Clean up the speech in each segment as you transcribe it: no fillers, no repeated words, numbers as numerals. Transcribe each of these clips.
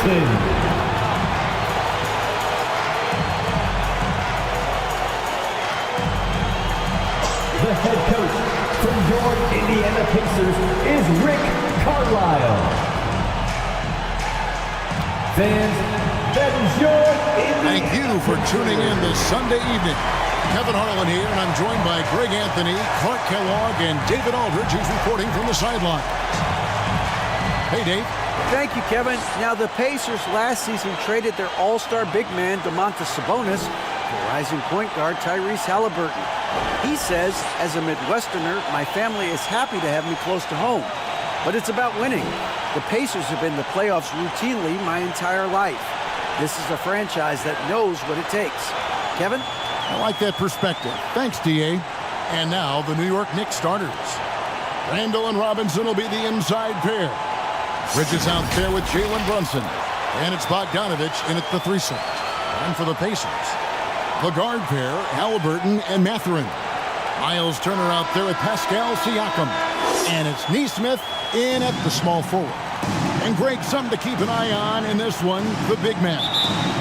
Robertson. The head coach from your Indiana Pacers is Rick Carlisle. Fans, that is your Indiana. Thank you for tuning in this Sunday evening. Kevin Harlan here, and I'm joined by Greg Anthony, Clark Kellogg, and David Aldridge, who's reporting from the sideline. Hey, Dave. Thank you, Kevin. Now, the Pacers last season traded their all-star big man, Domantas Sabonis, for rising point guard Tyrese Halliburton. He says, as a Midwesterner, my family is happy to have me close to home. But it's about winning. The Pacers have been in the playoffs routinely my entire life. This is a franchise that knows what it takes. Kevin? I like that perspective. Thanks, D.A. And now, the New York Knicks starters. Randall and Robinson will be the inside pair. Bridges out there with Jalen Brunson. And it's Bogdanovich in at the threesome. And for the Pacers, the guard pair, Halliburton and Mathurin. Miles Turner out there with Pascal Siakam. And it's Nesmith in at the small forward. And Greg, something to keep an eye on in this one, the big man.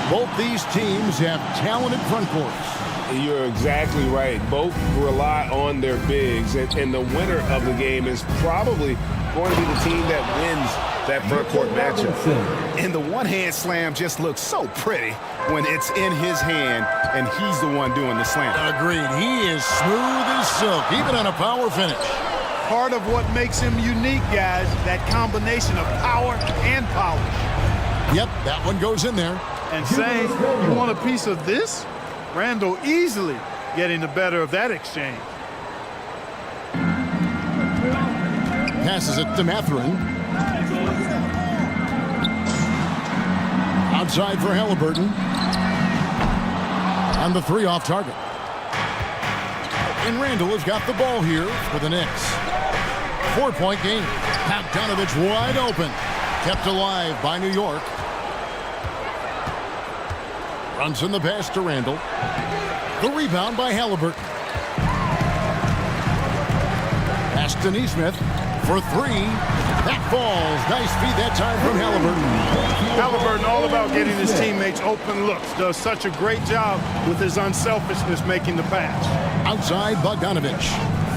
Both these teams have talented front courts. You're exactly right. Both rely on their bigs, and the winner of the game is probably going to be the team that wins that front court matchup. And the one-hand slam just looks so pretty when it's in his hand and he's the one doing the slam. Agreed. He is smooth as silk, even on a power finish. Part of what makes him unique, guys, that combination of power and polish. Yep, that one goes in there. And saying, you want a piece of this? Randall easily getting the better of that exchange. Passes it to Mathurin. Outside for Halliburton. On the three off target. And Randall has got the ball here for the Knicks. 4-point game. Bogdanovich wide open. Kept alive by New York. Brunson the pass to Randall. The rebound by Halliburton. Pass to Nesmith for three. That falls. Nice feed that time from Halliburton. Halliburton all about getting his teammates open looks. Does such a great job with his unselfishness making the pass. Outside Bogdanovich.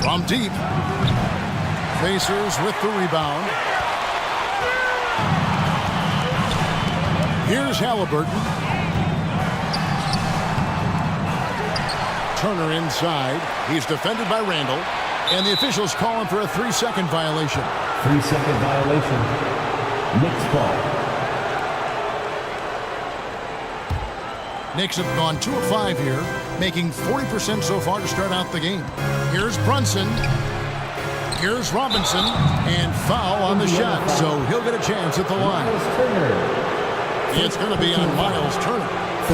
From deep. Pacers with the rebound. Here's Halliburton. Turner inside. He's defended by Randall. And the officials calling for a 3-second violation. 3-second violation. Knicks ball. Knicks have gone 2 of 5 here, making 40% so far to start out the game. Here's Brunson. Here's Robinson. And foul on the shot, so he'll get a chance at the line. It's going to be on Miles Turner.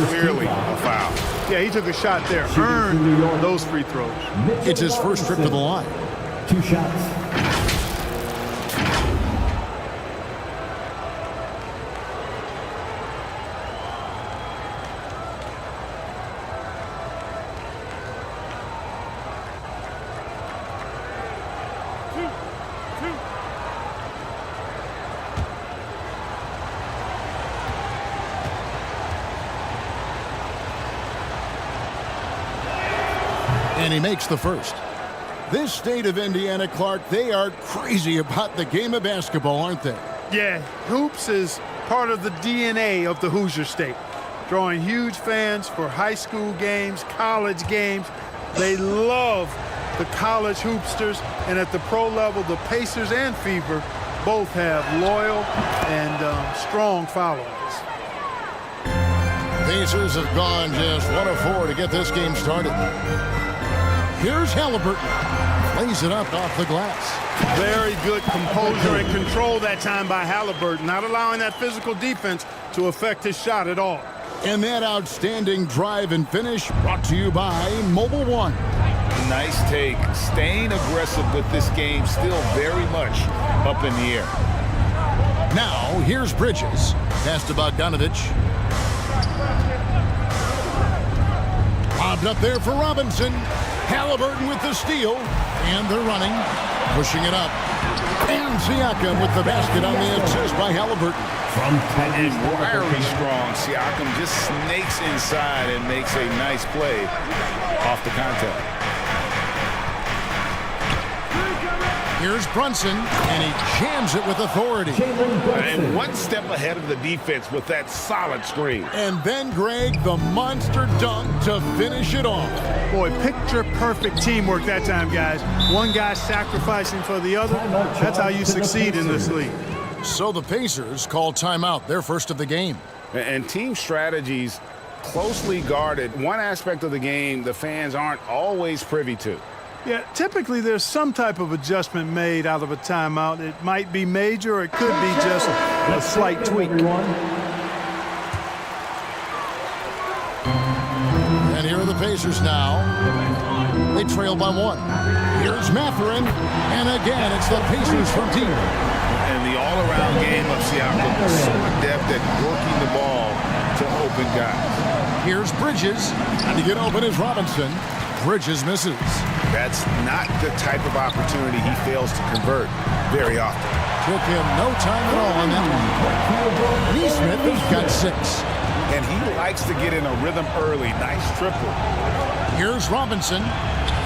Clearly a foul. Yeah, he took a shot there. Earned those free throws. It's his first trip to the line. 2 shots. And he makes the first. This state of Indiana, Clark, they are crazy about the game of basketball, aren't they? Yeah, hoops is part of the DNA of the Hoosier State. Drawing huge fans for high school games, college games. They love the college hoopsters, and at the pro level, the Pacers and Fever both have loyal and strong followers. Pacers have gone just 1 of 4 to get this game started. Here's Halliburton. Lays it up off the glass. Very good composure and control that time by Halliburton, not allowing that physical defense to affect his shot at all. And that outstanding drive and finish brought to you by Mobile One. Nice take. Staying aggressive with this game, still very much up in the air. Now, here's Bridges. Pass to Bogdanovich. Lobbed up there for Robinson. Halliburton with the steal. And they're running. Pushing it up. And Siakam with the basket on the assist by Halliburton. From And Tyrese wiry strong, Siakam just snakes inside and makes a nice play off the contact. Here's Brunson, and he jams it with authority. And one step ahead of the defense with that solid screen. And then, Greg, the monster dunk to finish it off. Boy, picture-perfect teamwork that time, guys. One guy sacrificing for the other. That's how you succeed in this league. So the Pacers call timeout, their first of the game. And team strategies closely guarded. One aspect of the game the fans aren't always privy to. Yeah, typically there's some type of adjustment made out of a timeout. It might be major, or it could be just a slight tweak. And here are the Pacers now. They trail by 1. Here's Mathurin, and again it's the Pacers from deep. And the all-around game of Siakam is so adept at working the ball to open guys. Here's Bridges, and to get open is Robinson. Bridges misses. That's not the type of opportunity he fails to convert very often. Took him no time at all on that one. Neesmith has got 6. And he likes to get in a rhythm early. Nice triple. Here's Robinson,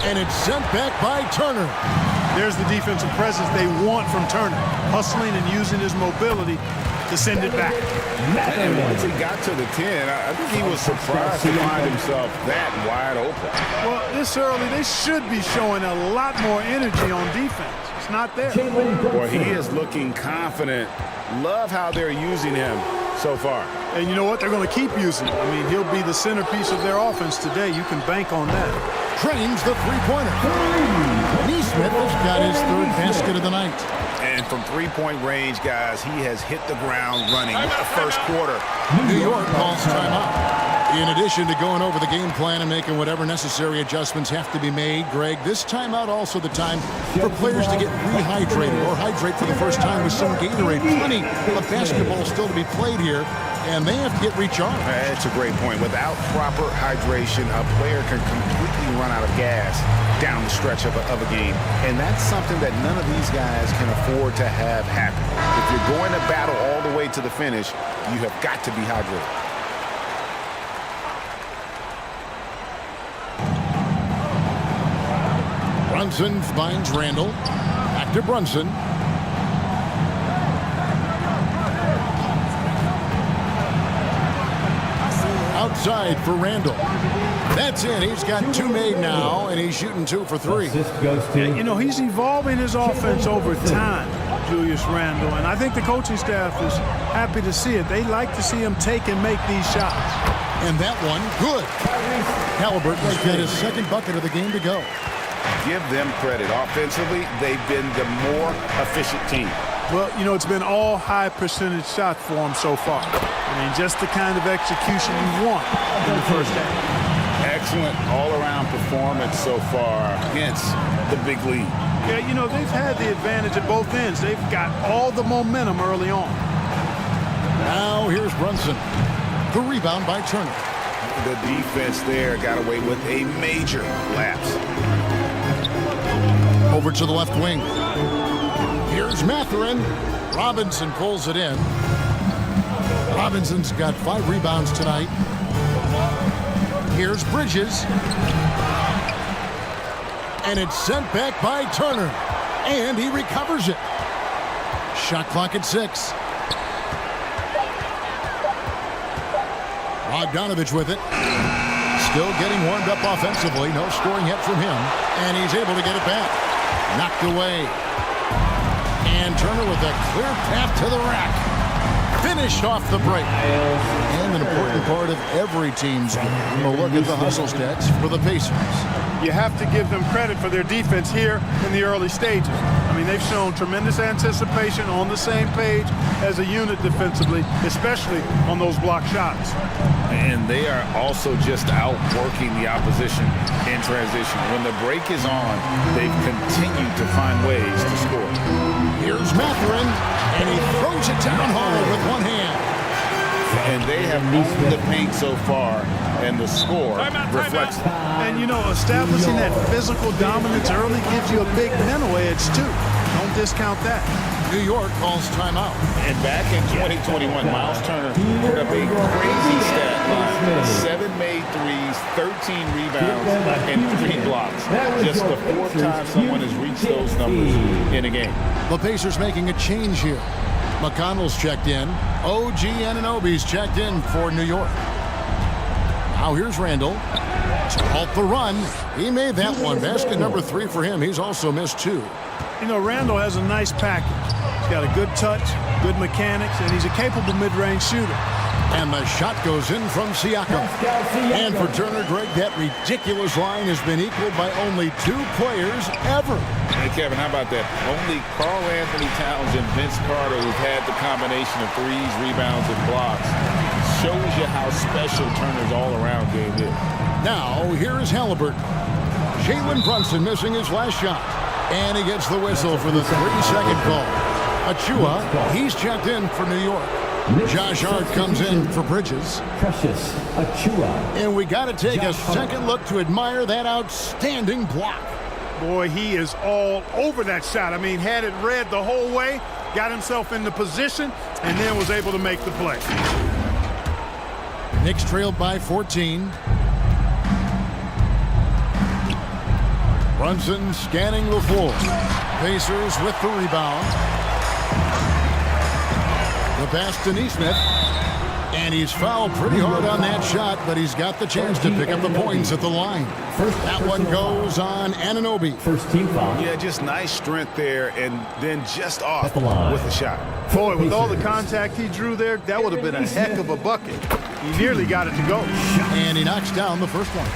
and it's sent back by Turner. There's the defensive presence they want from Turner, hustling and using his mobility to send it back. And once he got to the 10, I think he was surprised to find himself that wide open. Well, this early, they should be showing a lot more energy on defense. It's not there. Boy, he is looking confident. Love how they're using him so far. And you know what? They're going to keep using him. I mean, he'll be the centerpiece of their offense today. You can bank on that. Trains the three-pointer. Neesmith has got his 3rd basket of the night. And from three-point range, guys, he has hit the ground running with the first quarter. New York calls timeout. In addition to going over the game plan and making whatever necessary adjustments have to be made, Greg, this timeout also the time for players to get rehydrated or hydrate for the first time with some Gatorade. Plenty of basketball still to be played here, and they have to get recharged. That's a great point. Without proper hydration, a player can completely run out of gas down the stretch of a game. And that's something that none of these guys can afford to have happen. If you're going to battle all the way to the finish, you have got to be hydrated. Brunson finds Randall. Back to Brunson. Outside for Randall. That's it. He's got 2 made now, and he's shooting 2 for 3. You know, he's evolving his offense over time, Julius Randle, and I think the coaching staff is happy to see it. They like to see him take and make these shots. And that one, good. Halliburton's got his 2nd bucket of the game to go. Give them credit. Offensively, they've been the more efficient team. Well, you know, it's been all high percentage shots for him so far. I mean, just the kind of execution you want in the first half. Excellent all-around performance so far against the big lead. Yeah, you know, they've had the advantage at both ends. They've got all the momentum early on. Now here's Brunson. The rebound by Turner. The defense there got away with a major lapse. Over to the left wing. Here's Mathurin. Robinson pulls it in. Robinson's got 5 rebounds tonight. Here's Bridges. And it's sent back by Turner. And he recovers it. Shot clock at 6. Bogdanovich with it. Still getting warmed up offensively. No scoring yet from him. And he's able to get it back. Knocked away. And Turner with a clear path to the rack. Finished off the break. And an important part of every team's game. A look at the hustle stats for the Pacers. You have to give them credit for their defense here in the early stages. I mean, they've shown tremendous anticipation, on the same page as a unit defensively, especially on those block shots. And they are also just outworking the opposition in transition. When the break is on, they've continued to find ways to score. Here's Mathurin, and he throws it down hard with one hand. And they have owned the paint so far, and the score reflects it. And, you know, establishing that physical dominance early gives you a big mental edge, too. Don't discount that. New York calls timeout. And back in 2021, Miles Turner put up a crazy stat line. 7 made threes, 13 rebounds, and 3 blocks. Just the 4th time someone has reached those numbers in a game. The Pacers making a change here. McConnell's checked in. OG Anunoby's checked in for New York. Now here's Randall. To halt the run. He made that one. Basket number 3 for him. He's also missed 2. You know, Randall has a nice package. He's got a good touch, good mechanics, and he's a capable mid-range shooter. And the shot goes in from Siakam. And for Turner, Greg, that ridiculous line has been equaled by only 2 players ever. Hey, Kevin, how about that? Only Karl Anthony Towns and Vince Carter who've had the combination of threes, rebounds, and blocks. Shows you how special Turner's all-around game is. Now, here is Halliburton. Jalen Brunson missing his last shot. And he gets the whistle for the 3-second call. Achua, he's checked in for New York. Josh Hart comes in for Bridges. Precious Achua. And we got to take a second look to admire that outstanding block. Boy, he is all over that shot. I mean, had it read the whole way, got himself in the position, and then was able to make the play. Knicks trailed by 14. Brunson scanning the floor. Pacers with the rebound. The pass to Nesmith. And he's fouled pretty hard on that shot, but he's got the chance to pick up the points at the line. That one goes on Anunoby. First team foul. Yeah, just nice strength there, and then just off At the line. with the shot. Boy, with all the contact he drew there, that would have been a heck of a bucket. He nearly got it to go. And he knocks down the first one.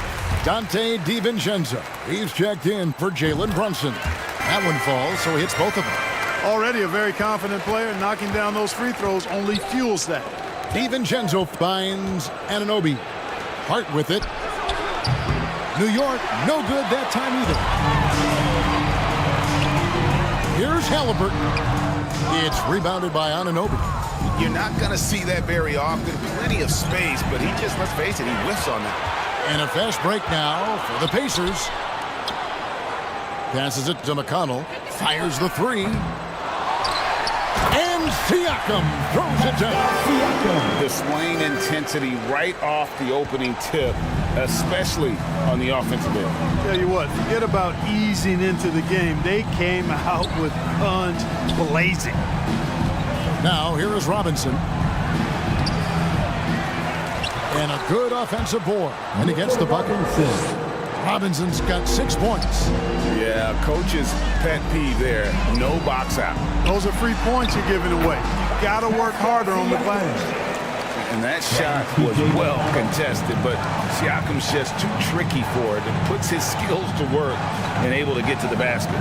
Dante DiVincenzo. He's checked in for Jalen Brunson. That one falls, so he hits both of them. Already a very confident player, knocking down those free throws only fuels that. DiVincenzo finds Anunoby. Hart with it. New York, no good that time either. Here's Halliburton. It's rebounded by Anunoby. You're not going to see that very often. Plenty of space, but he just, let's face it, he whiffs on that. And a fast break now for the Pacers. Passes it to McConnell. Fires the 3. And Siakam throws it down. Displaying intensity right off the opening tip, especially on the offensive end. Tell you what, forget about easing into the game. They came out with guns blazing. Now here is Robinson. And a good offensive board. And he gets the bucket. Robinson's got 6 points. Yeah, coach's pet peeve there. No box out. Those are free points you're giving away. You got to work harder on the glass. And that shot was well contested, but Siakam's just too tricky for it and puts his skills to work and able to get to the basket.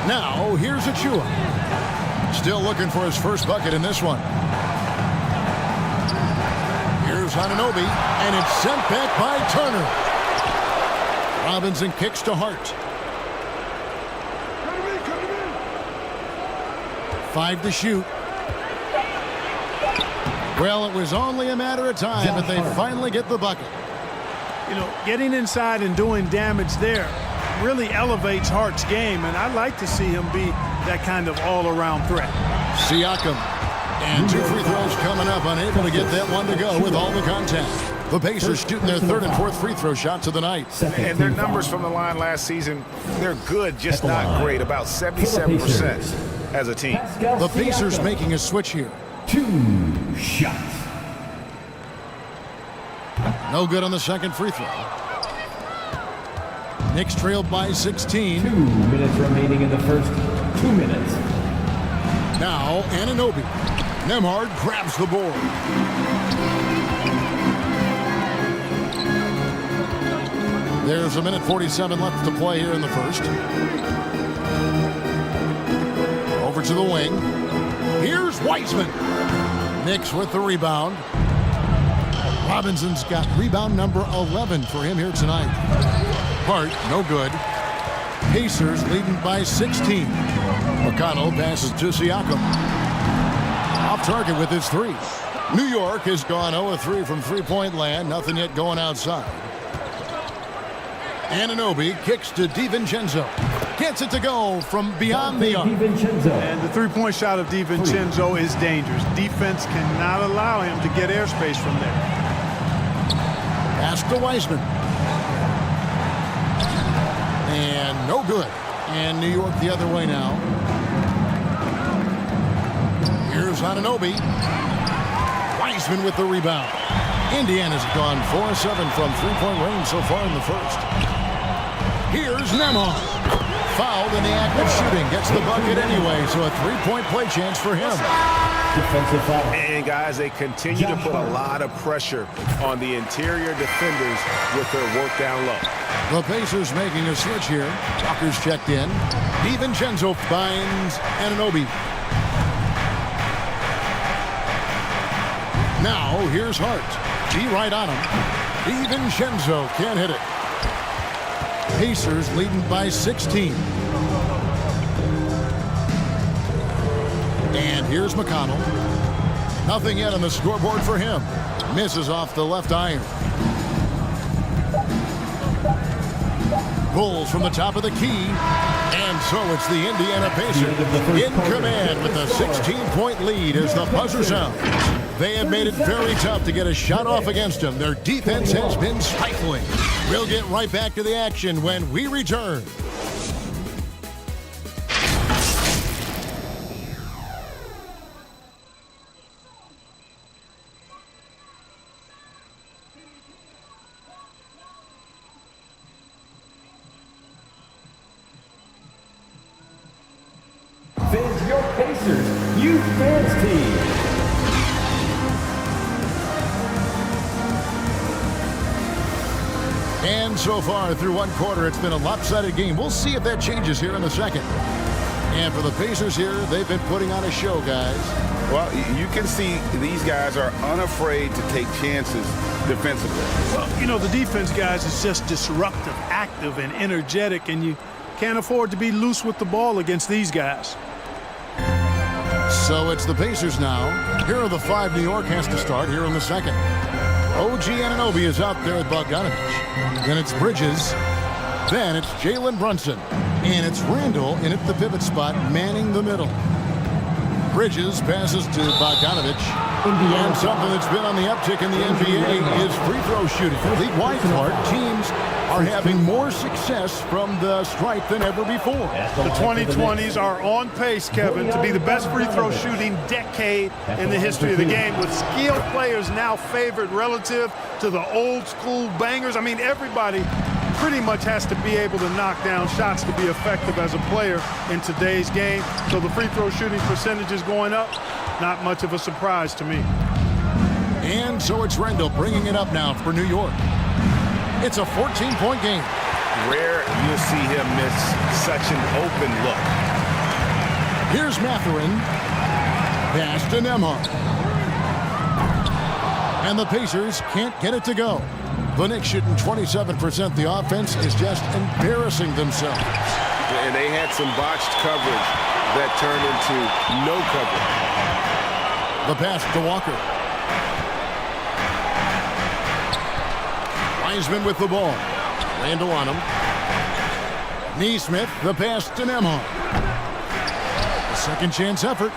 Now here's Achua. Still looking for his first bucket in this one. Here's Anunoby, and it's sent back by Turner. Robinson kicks to Hart. 5 to shoot. Well, it was only a matter of time, but they finally get the bucket. You know, getting inside and doing damage there really elevates Hart's game, and I'd like to see him be that kind of all-around threat. Siakam. And 2 free throws coming up, unable to get that one to go with all the contact. The Pacers shooting their 3rd and 4th free throw shots of the night. And their numbers from the line last season, they're good, just not great. About 77% as a team. The Pacers making a switch here. 2 shots. No good on the second free throw. Knicks trailed by 16. 2 minutes remaining in the first 2 minutes. Now Anunoby. Nembhard grabs the board. There's 1:47 left to play here in the first. Over to the wing. Here's Wiseman. Knicks with the rebound. Robinson's got rebound number 11 for him here tonight. Hart, no good. Pacers leading by 16. McConnell passes to Siakam. Off target with his 3. New York has gone 0-3 from three-point land. Nothing yet going outside. Anunoby kicks to DiVincenzo. gets it to go from beyond the arc. DiVincenzo. And the three-point shot of DiVincenzo is dangerous. Defense cannot allow him to get airspace from there. Pass to Wiseman. And no good. And New York the other way now. Here's Anunoby. Wiseman with the rebound. Indiana's gone 4-7 from three-point range so far in the first. Here's Nembhard. Fouled in the act of shooting. Gets the bucket anyway, so a three-point play chance for him. Defensive foul. And guys, they continue to put a lot of pressure on the interior defenders with their work down low. The Pacers making a switch here. Walker's checked in. DiVincenzo finds Anunoby. Now here's Hart. G right on him. DiVincenzo can't hit it. Pacers leading by 16. And here's McConnell. Nothing yet on the scoreboard for him. Misses off the left iron. Bulls from the top of the key. And so it's the Indiana Pacers in command with a 16-point lead as the buzzer sounds. They have made it very tough to get a shot off against them. Their defense has been stifling. We'll get right back to the action when we return. This is your Pacers Youth Fans Team. And so far through one quarter, it's been a lopsided game. We'll see if that changes here in the second. And for the Pacers here, they've been putting on a show, guys. Well, you can see these guys are unafraid to take chances defensively. Well, you know, the defense, guys, is just disruptive, active, and energetic, and you can't afford to be loose with the ball against these guys. So it's the Pacers now. Here are the five New York has to start here in the second. OG Anunoby is out there with Bogdanovich. Then it's Bridges. Then it's Jalen Brunson. And it's Randall in at the pivot spot, manning the middle. Bridges passes to Bogdanovich. And something that's been on the uptick in the NBA is free throw shooting. The wide part, teams are having more success from the stripe than ever before. The 2020s are on pace, Kevin, to be the best free throw shooting decade in the history of the game, with skilled players now favored relative to the old school bangers. I mean, everybody pretty much has to be able to knock down shots to be effective as a player in today's game. So the free throw shooting percentage is going up. Not much of a surprise to me. And so it's Randall bringing it up now for New York. It's a 14-point game. Rare you'll see him miss such an open look. Here's Mathurin. Pass to Nembhard. And the Pacers can't get it to go. The Knicks shooting 27%. The offense is just embarrassing themselves. And they had some botched coverage that turned into no coverage. The pass to Walker. Wiseman with the ball. Randall on him. Neesmith, the pass to Nembhard. A second chance effort.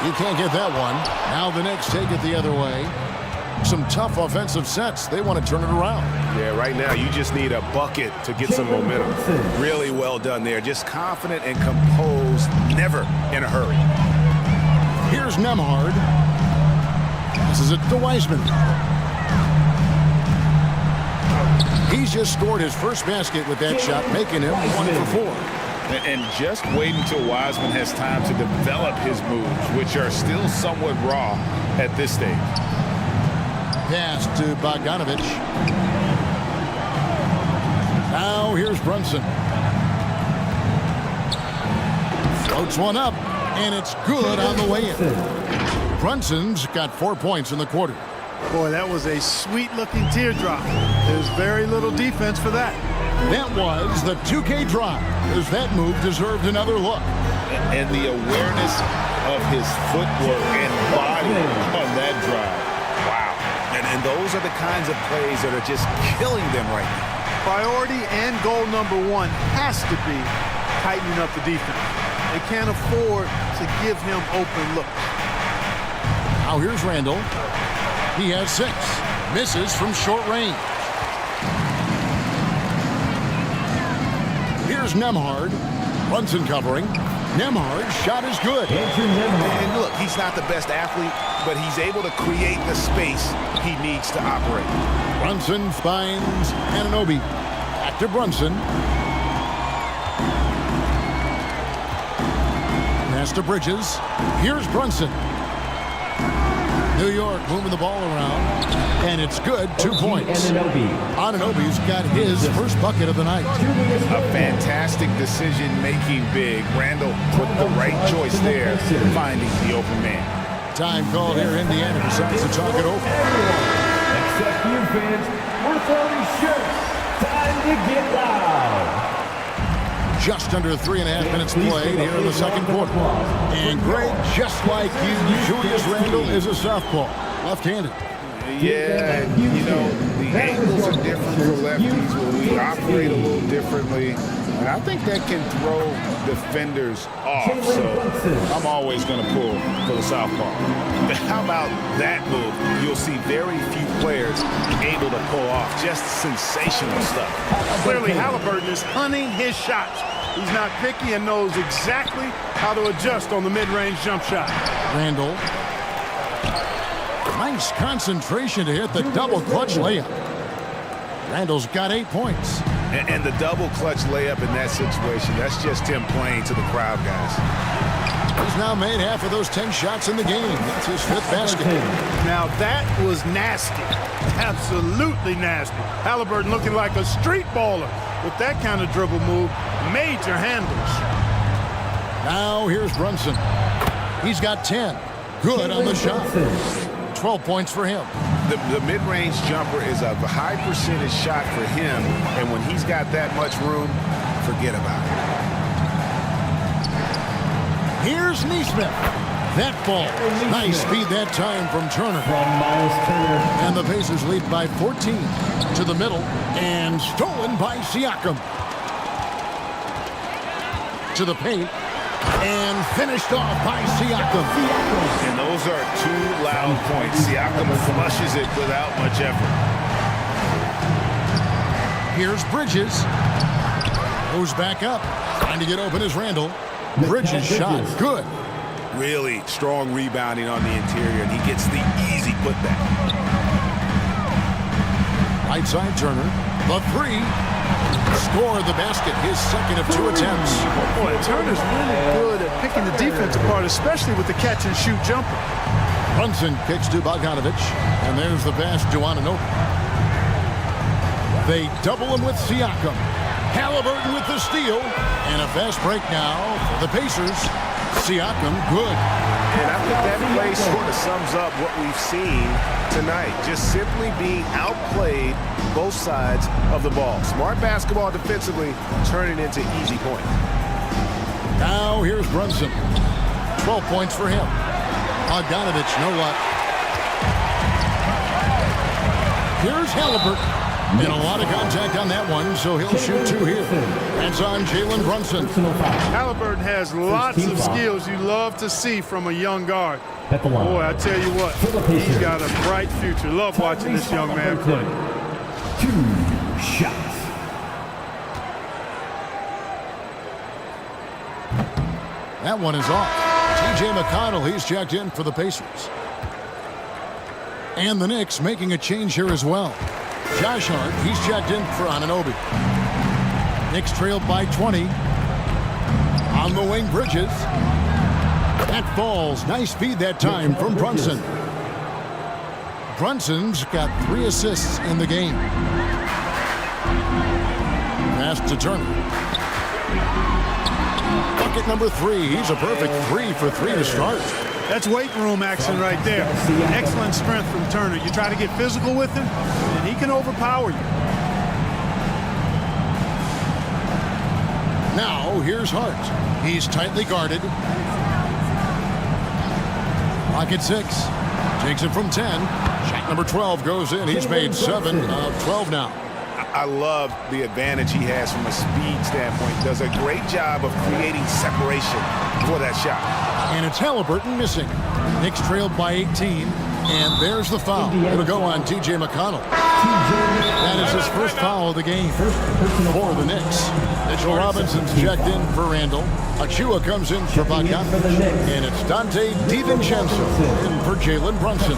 You can't get that one. Now the Knicks take it the other way. Some tough offensive sets. They want to turn it around. Yeah, right now you just need a bucket to get some momentum. Really well done there. Just confident and composed, never in a hurry. Here's Nembhard. Passes it to Wiseman. He's just scored his first basket with that shot, making him 1 for 4. And just wait until Wiseman has time to develop his moves, which are still somewhat raw at this stage. Pass to Bogdanovich. Now here's Brunson. Floats one up, and it's good on the way in. Brunson's got 4 points in the quarter. Boy, that was a sweet-looking teardrop. There's very little defense for that. That was the 2K drive, as that move deserved another look. And the awareness of his footwork and body on that drive. Wow. And those are the kinds of plays that are just killing them right now. Priority and goal number one has to be tightening up the defense. They can't afford to give him open looks. Now here's Randall. He has 6. Misses from short range. Here's Nemhard. Brunson covering. Nemhard's shot is good. And look, he's not the best athlete, but he's able to create the space he needs to operate. Brunson finds Anunoby. Back to Brunson. Pass to Bridges. Here's Brunson. New York moving the ball around, and it's good. 2 points. Anunoby's got his first bucket of the night. A fantastic decision-making big. Randall with the right choice there, finding the open man. Time called here. Indiana decides to talk it over. Except you fans, we're throwing shirts. Time to get loud. Just under 3.5 minutes played here in the second quarter. And Greg, just like you, Julius Randle is a southpaw, left-handed. Yeah, you know, the angles are different for lefties. We operate a little differently. And I think that can throw defenders off. So I'm always going to pull for the southpaw. But how about that move? You'll see very few players able to pull off just sensational stuff. Clearly, Halliburton is hunting his shots. He's not picky and knows exactly how to adjust on the mid-range jump shot. Randall. Nice concentration to hit the double clutch layup. Randall's got 8 points. And the double clutch layup in that situation, that's just him playing to the crowd, guys. He's now made half of those 10 shots in the game. That's his 5th basket. Now that was nasty. Absolutely nasty. Halliburton looking like a street baller with that kind of dribble move. Major handles. Now here's Brunson. He's got 10. Good on the shot. 12 points for him. The mid-range jumper is a high percentage shot for him, and when he's got that much room, forget about it. Here's Neesmith. That ball. Nice speed that time from Turner. And the Pacers lead by 14 to the middle, and stolen by Siakam. To the paint, and finished off by Siakam. And those are 2 loud points. Siakam flushes it without much effort. Here's Bridges. Goes back up. Trying to get open is Randall. Bridges shot. Good. Really strong rebounding on the interior, and he gets the easy putback. Right side Turner. The 3. Scored the basket. His second of 2 attempts. Boy, Turner's really good at picking the defense apart, especially with the catch-and-shoot jumper. Brunson kicks to Bogdanovich, and there's the pass to Anunoby. They double him with Siakam. Halliburton with the steal, and a fast break now for the Pacers. Siakam, good. And I think that play sort of sums up what we've seen tonight. Just simply being outplayed both sides of the ball. Smart basketball defensively, turning into easy points. Now here's Brunson. 12 points for him. Bogdanovich, no luck. Here's Halliburton. And a lot of contact on that one, so he'll shoot 2 here. That's on Jalen Brunson. Halliburton has lots of skills you love to see from a young guard. Boy, I tell you what, he's got a bright future. Love watching this young man play. 2 shots. That one is off. T.J. McConnell, he's checked in for the Pacers. And the Knicks making a change here as well. Josh Hart, he's checked in for Anunoby. Knicks trailed by 20. On the wing, Bridges. That falls. Nice feed that time from Brunson. Brunson's got 3 assists in the game. Pass to Turner. Bucket number 3. He's a perfect 3 for 3 to start. That's weight room action right there. Excellent strength from Turner. You try to get physical with him, and he can overpower you. Now, here's Hart. He's tightly guarded. Pocket 6. Takes it from 10. Shot number 12 goes in. He's made 7 of 12 now. I love the advantage he has from a speed standpoint. Does a great job of creating separation for that shot. And it's Halliburton missing. Knicks trailed by 18, and there's the foul. It'll go on T.J. McConnell. That is his first foul of the game for the Knicks. Mitchell Robinson's checked in for Randall. Achua comes in for Bogdanovich. And it's Dante DiVincenzo in for Jalen Brunson.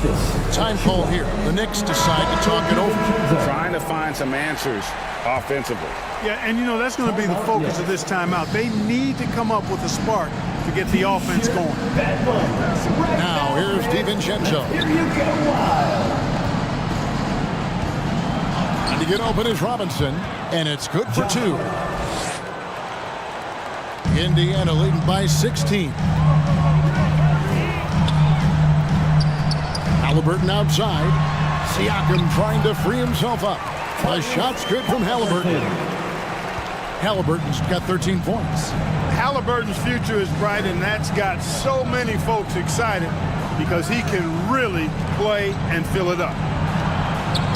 Time call here. The Knicks decide to talk it over. Trying to find some answers offensively. Yeah, and you know, that's going to be the focus of this timeout. They need to come up with a spark to get the offense going. Now, here's DiVincenzo. Here you go, Wild. And to get open is Robinson, and it's good for 2. Indiana leading by 16. Halliburton outside. Siakam trying to free himself up. The shot's good from Halliburton. Halliburton's got 13 points. Halliburton's future is bright, and that's got so many folks excited because he can really play and fill it up.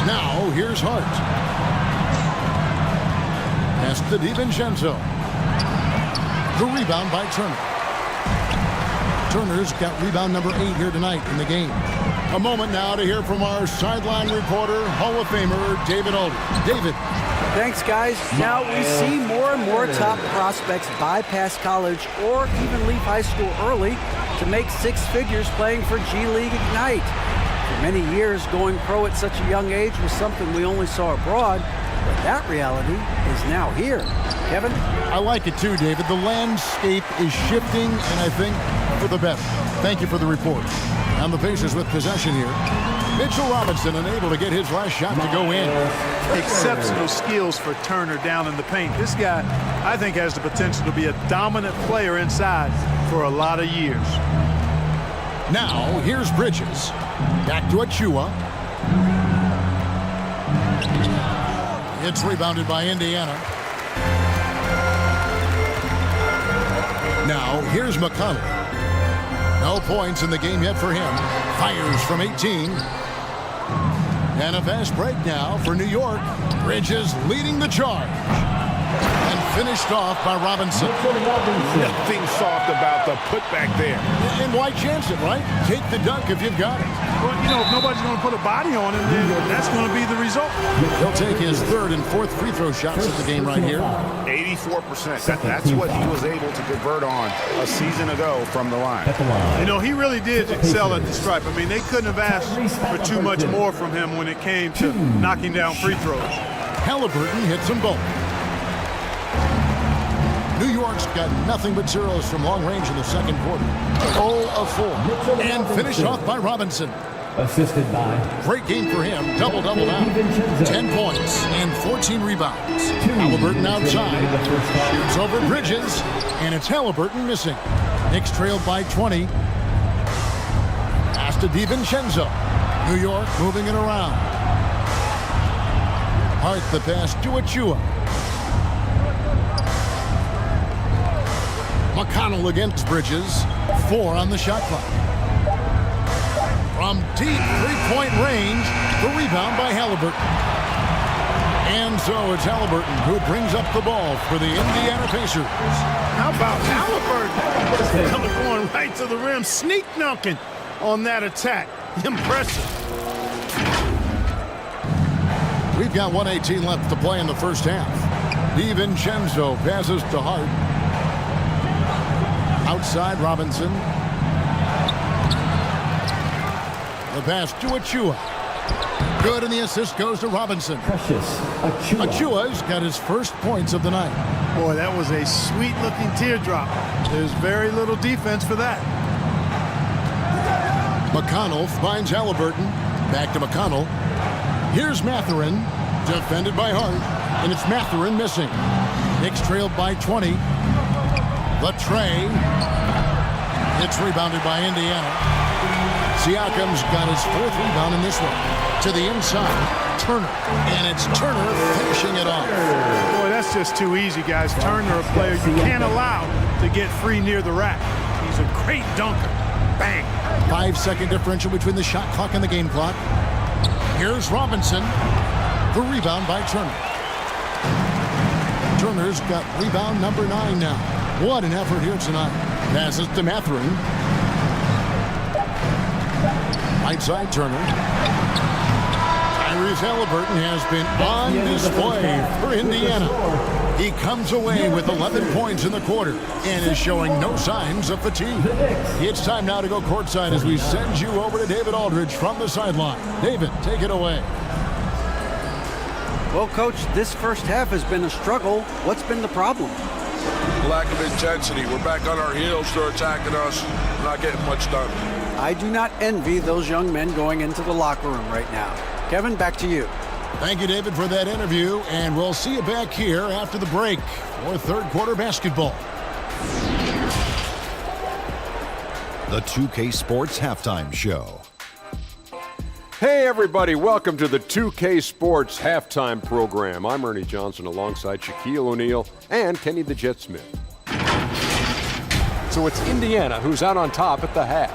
Now, here's Hart. Pass to DiVincenzo. The rebound by Turner. Turner's got rebound number 8 here tonight in the game. A moment now to hear from our sideline reporter, Hall of Famer David Alder. David. Thanks, guys. Now we see more and more top prospects bypass college or even leave high school early to make 6 figures playing for G League Ignite. For many years, going pro at such a young age was something we only saw abroad, but that reality is now here. Kevin? I like it too, David. The landscape is shifting, and I think for the better. Thank you for the report. And the Pacers with possession here. Mitchell Robinson unable to get his last shot to go in. Exceptional skills for Turner down in the paint. This guy, I think, has the potential to be a dominant player inside for a lot of years. Now, here's Bridges. Back to Achua. It's rebounded by Indiana. Now, here's McConnell. No points in the game yet for him. Fires from 18. And a fast break now for New York. Bridges leading the charge. And finished off by Robinson. Nothing soft about the putback there. And why chance it, right? Take the dunk if you've got it. Well, you know, if nobody's going to put a body on him, then that's going to be the result. He'll take his 3rd and 4th free throw shots of the game right here. 84%. That's what he was able to convert on a season ago from the line. You know, he really did excel at the stripe. I mean, they couldn't have asked for too much more from him when it came to knocking down free throws. Halliburton hits them both. New York's got nothing but zeros from long range in the second quarter. 0 of 4. And finished off by Robinson. Assisted by. Great game for him. Double-double now. 10 points and 14 rebounds. Halliburton outside. Shoots over Bridges. And it's Halliburton missing. Knicks trailed by 20. Pass to DiVincenzo. New York moving it around. Hart the pass to Achua. McConnell against Bridges. 4 on the shot clock. From deep three-point range, the rebound by Halliburton. And so it's Halliburton who brings up the ball for the Indiana Pacers. How about Halliburton? Going right to the rim, sneak dunking on that attack. Impressive. We've got 1:18 left to play in the first half. DiVincenzo passes to Hart. Outside Robinson. The pass to Achua. Good, and the assist goes to Robinson. Precious Achua. Achua's got his first points of the night. Boy, that was a sweet-looking teardrop. There's very little defense for that. McConnell finds Halliburton. Back to McConnell. Here's Mathurin. Defended by Hart. And it's Mathurin missing. Knicks trailed by 20. The tray. It's rebounded by Indiana. Siakam's got his 4th rebound in this one. To the inside. Turner. And it's Turner finishing it off. Boy, that's just too easy, guys. Turner, a player you can't allow to get free near the rack. He's a great dunker. Bang. 5-second differential between the shot clock and the game clock. Here's Robinson. The rebound by Turner. Turner's got rebound number 9 now. What an effort here tonight. Passes to Mathurin. Right side Turner. Tyrese Halliburton has been on display for Indiana. He comes away with 11 points in the quarter and is showing no signs of fatigue. It's time now to go courtside as we send you over to David Aldridge from the sideline. David, take it away. Well, Coach, this first half has been a struggle. What's been the problem? Lack of intensity. We're back on our heels. They're attacking us. Not getting much done. I do not envy those young men going into the locker room right now. Kevin, back to you. Thank you, David, for that interview, and we'll see you back here after the break for third quarter basketball. The 2K Sports Halftime Show. Hey everybody, welcome to the 2K Sports Halftime Program. I'm Ernie Johnson alongside Shaquille O'Neal and Kenny the Jet Smith. So it's Indiana who's out on top at the half.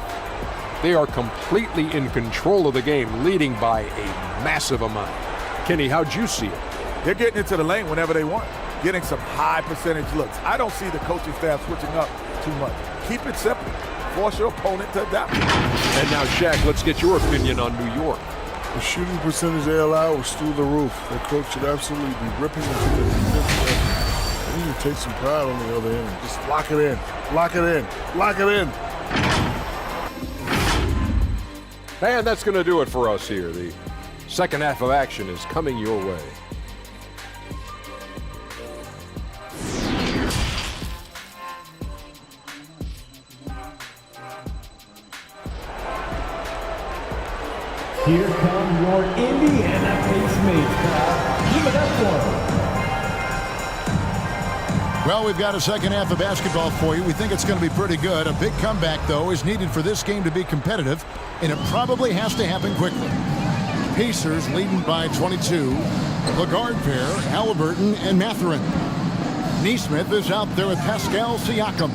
They are completely in control of the game, leading by a massive amount. Kenny, how'd you see it? They're getting into the lane whenever they want, getting some high percentage looks. I don't see the coaching staff switching up too much. Keep it simple. Force your opponent to adapt. And now, Shaq, let's get your opinion on New York. The shooting percentage they allow was through the roof. The coach should absolutely be ripping into the defense. They need to take some pride on the other end. Just lock it in. Lock it in. Lock it in. And that's going to do it for us here. The second half of action is coming your way. Here come your Indiana Pacemates crowd. Give it up for them. Well, we've got a second half of basketball for you. We think it's going to be pretty good. A big comeback, though, is needed for this game to be competitive, and it probably has to happen quickly. Pacers leading by 22. The guard pair, Halliburton and Mathurin. Nesmith is out there with Pascal Siakam,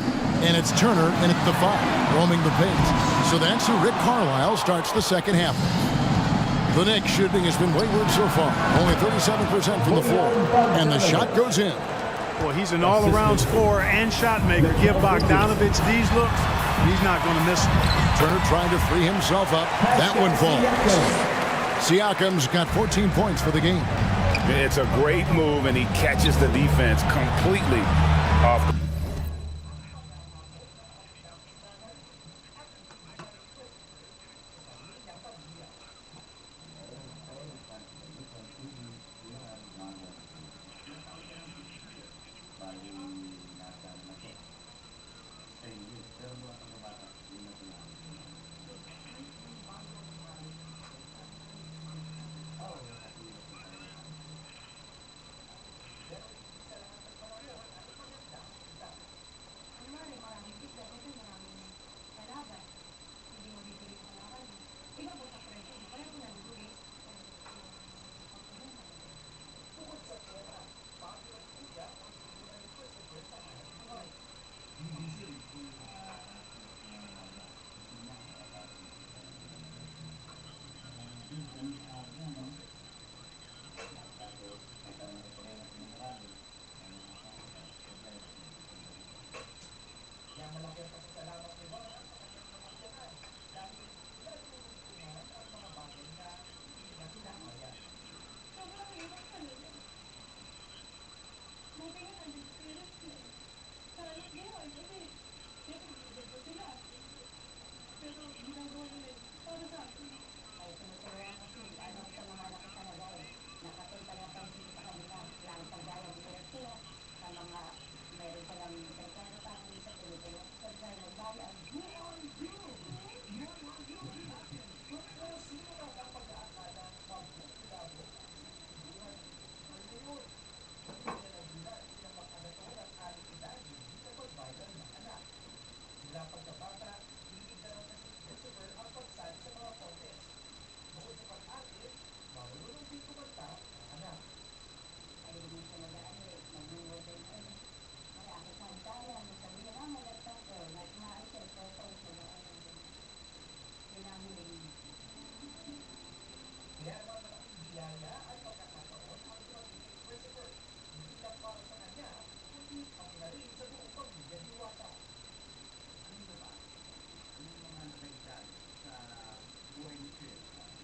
and it's Turner in at the 5, roaming the paint. So that's who Rick Carlisle starts the second half. The Knicks shooting has been wayward so far, only 37% from the floor, and the shot goes in. Well, he's an all-around scorer and shot maker. Give Bogdanovich these looks, he's not going to miss them. Turner trying to free himself up. That one falls. Siakam's got 14 points for the game. It's a great move, and he catches the defense completely off.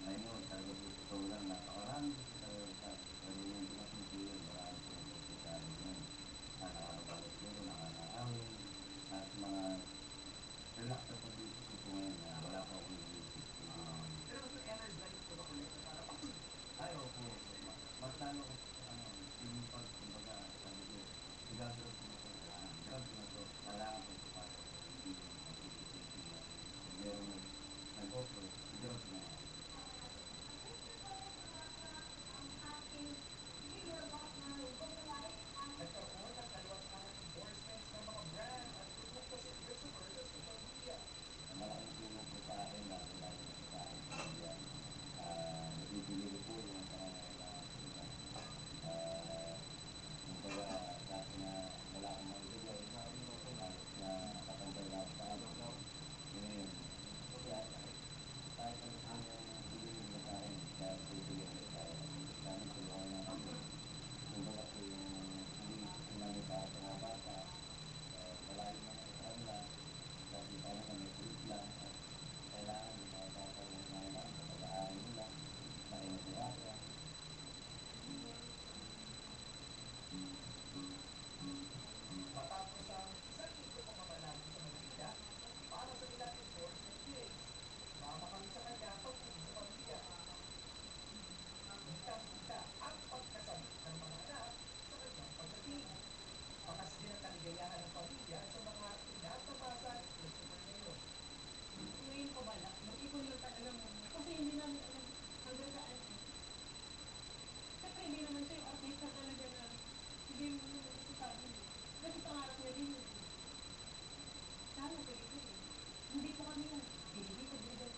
Ngayon, talaga po sa totoo lang, napakarami po talaga sa akin. Pero nung dumating po yun, marami po nag-text sa akin ngayon. Na nakakabalik siguro, nakakaawin, at mga relax na po isip ko po ngayon na wala pa akong iniisip po ngayon. Pero mas energize ka ba ulit na parang, Ay, opo, opo. Mas lalo ko po, sinipag, kumbaga, sabi ko, igagawin ko na ito, kailangan. Gawin ko na ito, kailangan ko ito para hindi yung anticipation na kung meron nag-offer, igawin ko na yan. nagkaroon ng kaliwat kanan endorsements ng mga brand at produkto si Christopher sa social media. Malaking tulong po sa akin, lalo na po sa akin pamilya. Nabibili ko po yung pangangailangan ko na kumbaga dati na wala akong maibigay, halos na katambay lahat sa akin. Ngayon, kahit ano po yung hinihin mo sa akin, kaya bibigyan ko para sana tulungan niya kami. Kumbaga po yung iniisip namin para sa mga bata, malayo naman sa kanila, sabi sa kanila may tuwid lang at kailangan yung mga bata yung nangailangan sa pag-aaral nila, sa kinaburasan. Matapos ang isang linggo pamamalagi sa Maynila, para sa ilang endorsement gigs, sumama kami sa kanya pag-uwi sa pamilya. Kitang-kita ang pagkasabik ng mga anak sa kanyang pagdating. Bakas din ang kaligayahan ng pamilya sa mga tinatamasa ni Christopher ngayon. Ngayon pa ba, mag-ipon lang tayo, alam mo, kasi hindi namin alam hanggang saan. Siyempre, hindi naman siya yung artista talaga na hindi mo naman masasabi mo. Kasi pangarap niya din yun. Sana pelikula. Hindi po kami yung binibito, binibito.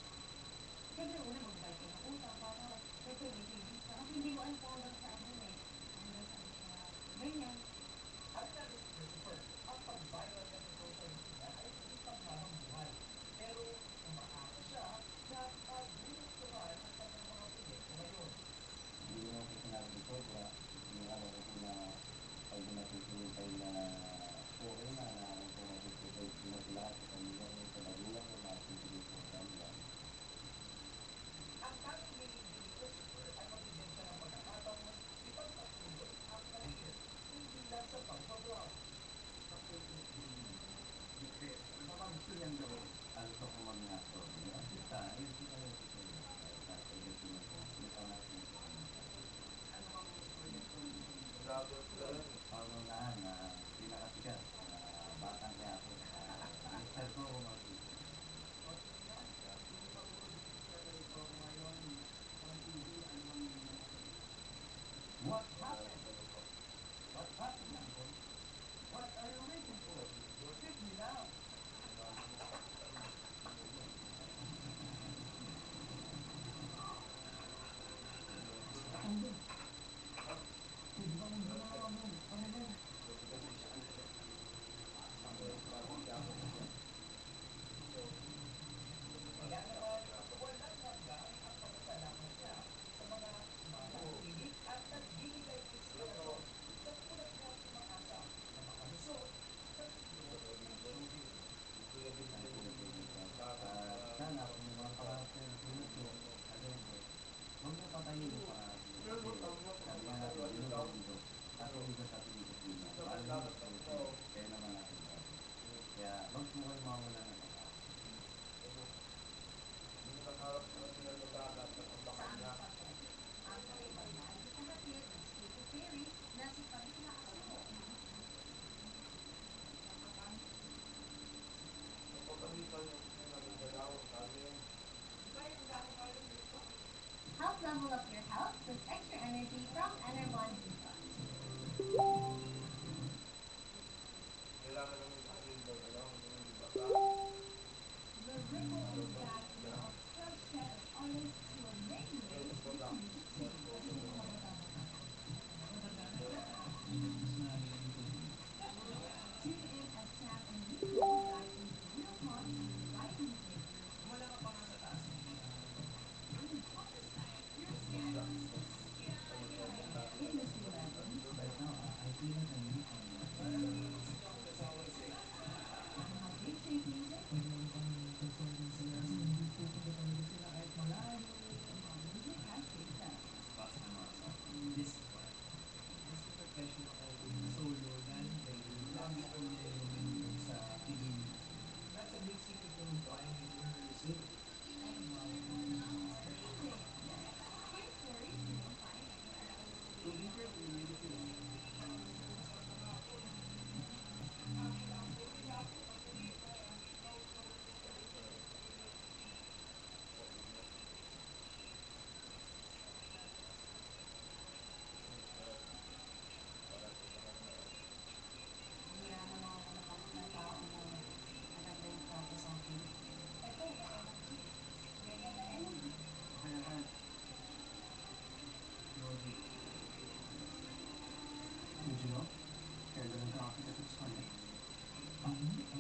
Siyempre, una mag-bike ka ng utang para siyempre may savings ka. Kasi hindi mo alam kung hanggang saan yun eh. Hanggang saan siya. Ganyan. Aminado si Christopher, ang pag-viral niya sa social media ay hindi panghabang buhay. Pero umaasa siya na magugustuhan ang kanyang mga proyekto ngayon. Hindi ko naman po sinabi sobra, yung alam ko po na pag dumating po yung time na okay na ako po mapuputay sila sa lahat, sa pamilya ko, sa magulang ko, makapipigil po sa kanila. Ang tanging hinihingi ni Christopher ay mabigyan siya ng pagkakataon ipagpatuloy ang career, hindi lang sa pagbablog. Kasi baka gusto niyang gawin, gusto ko maging actor. Yung artista, ayusin ko na yung tuloy. Kahit sa proyekto niya po, yung pangarap niya po. Ano bang proyekto ni Paunahan na pinakasikat na batang kaya po. Mr. Coco Martin. O sige nga, yung pag-produce kay Coco ngayon sa TV, ano bang nangyari? What happened? What happened, Uncle? What are you waiting for? Speak me now. Ano? Pwede ba kung gano'n ako? Pamilya. Kaya naman, walang hanggan ang pasasalamat niya sa mga manahilig at nagbibigay inspirasyon sa tulad niyang umaasa na makalusot sa mundo ng showbiz. Sana kung may mga pangarap kayo na tumutulong, gagawin ko. Huwag niyo patayin yung pangarap niyo. Kasi sabi nga natin, binudo. At din yan. Mahal niyo sa kayo naman natin dati. Kaya huwag po kayo mawala ng pag-asa. Sa aming pagdating, ang kakaibang magic na hatid ng Stable Fairy na si Camila Asuo. Help level up your health with extra energy from Enervon Boost. The ripple is back with a fresh set of artists who are making waves in the music scene. Kasi may mga Tune in as Sam and Rico dive into real talk and variety makers. Wala ka pa nga sa taas ng Industry legends. Right now, I feel like I'm leaking. And how they shape music. Pag meron kang performance sila, kasi nandito talaga sila kahit malayo. Angelo. Kaya ganun ka-applicate sa kanya. Ang Knicks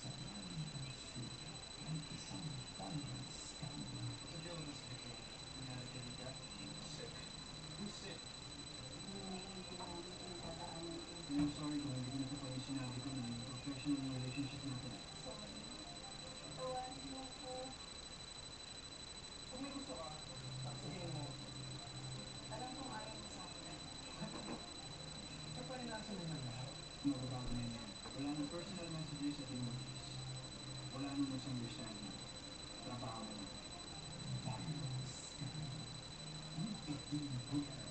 sa lalim ng studio ay isang violent scandal. Sa Jonas before, nangyari ka rin ka? Sick. Who's sick? I'm sorry kung hindi ko natupad yung sinabi ko na professional na relationship natin. Sorry. Patawarin mo ako. Kung may gusto ka, sabihin mo. Alam kong ayaw mo sa akin. Eh, pwede nasa naman lahat. Mababago na yan. Wala nang personal messages at emojis. Wala nang misunderstanding. Trabaho na lang. Violent scandal. With the Booker.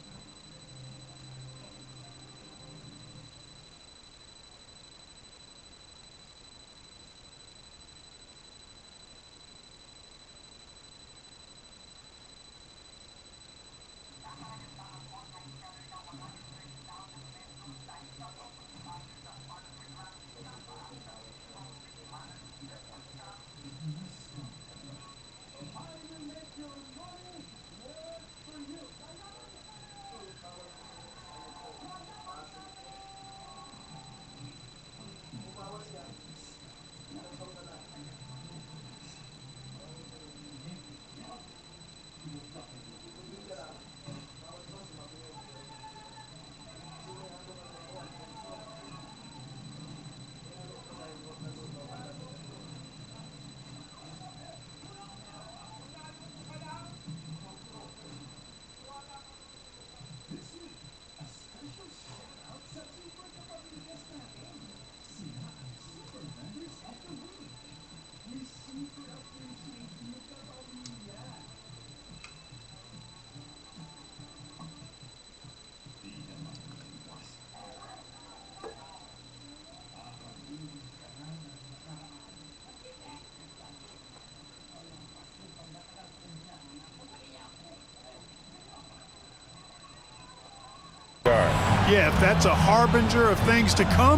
Yeah, if that's a harbinger of things to come,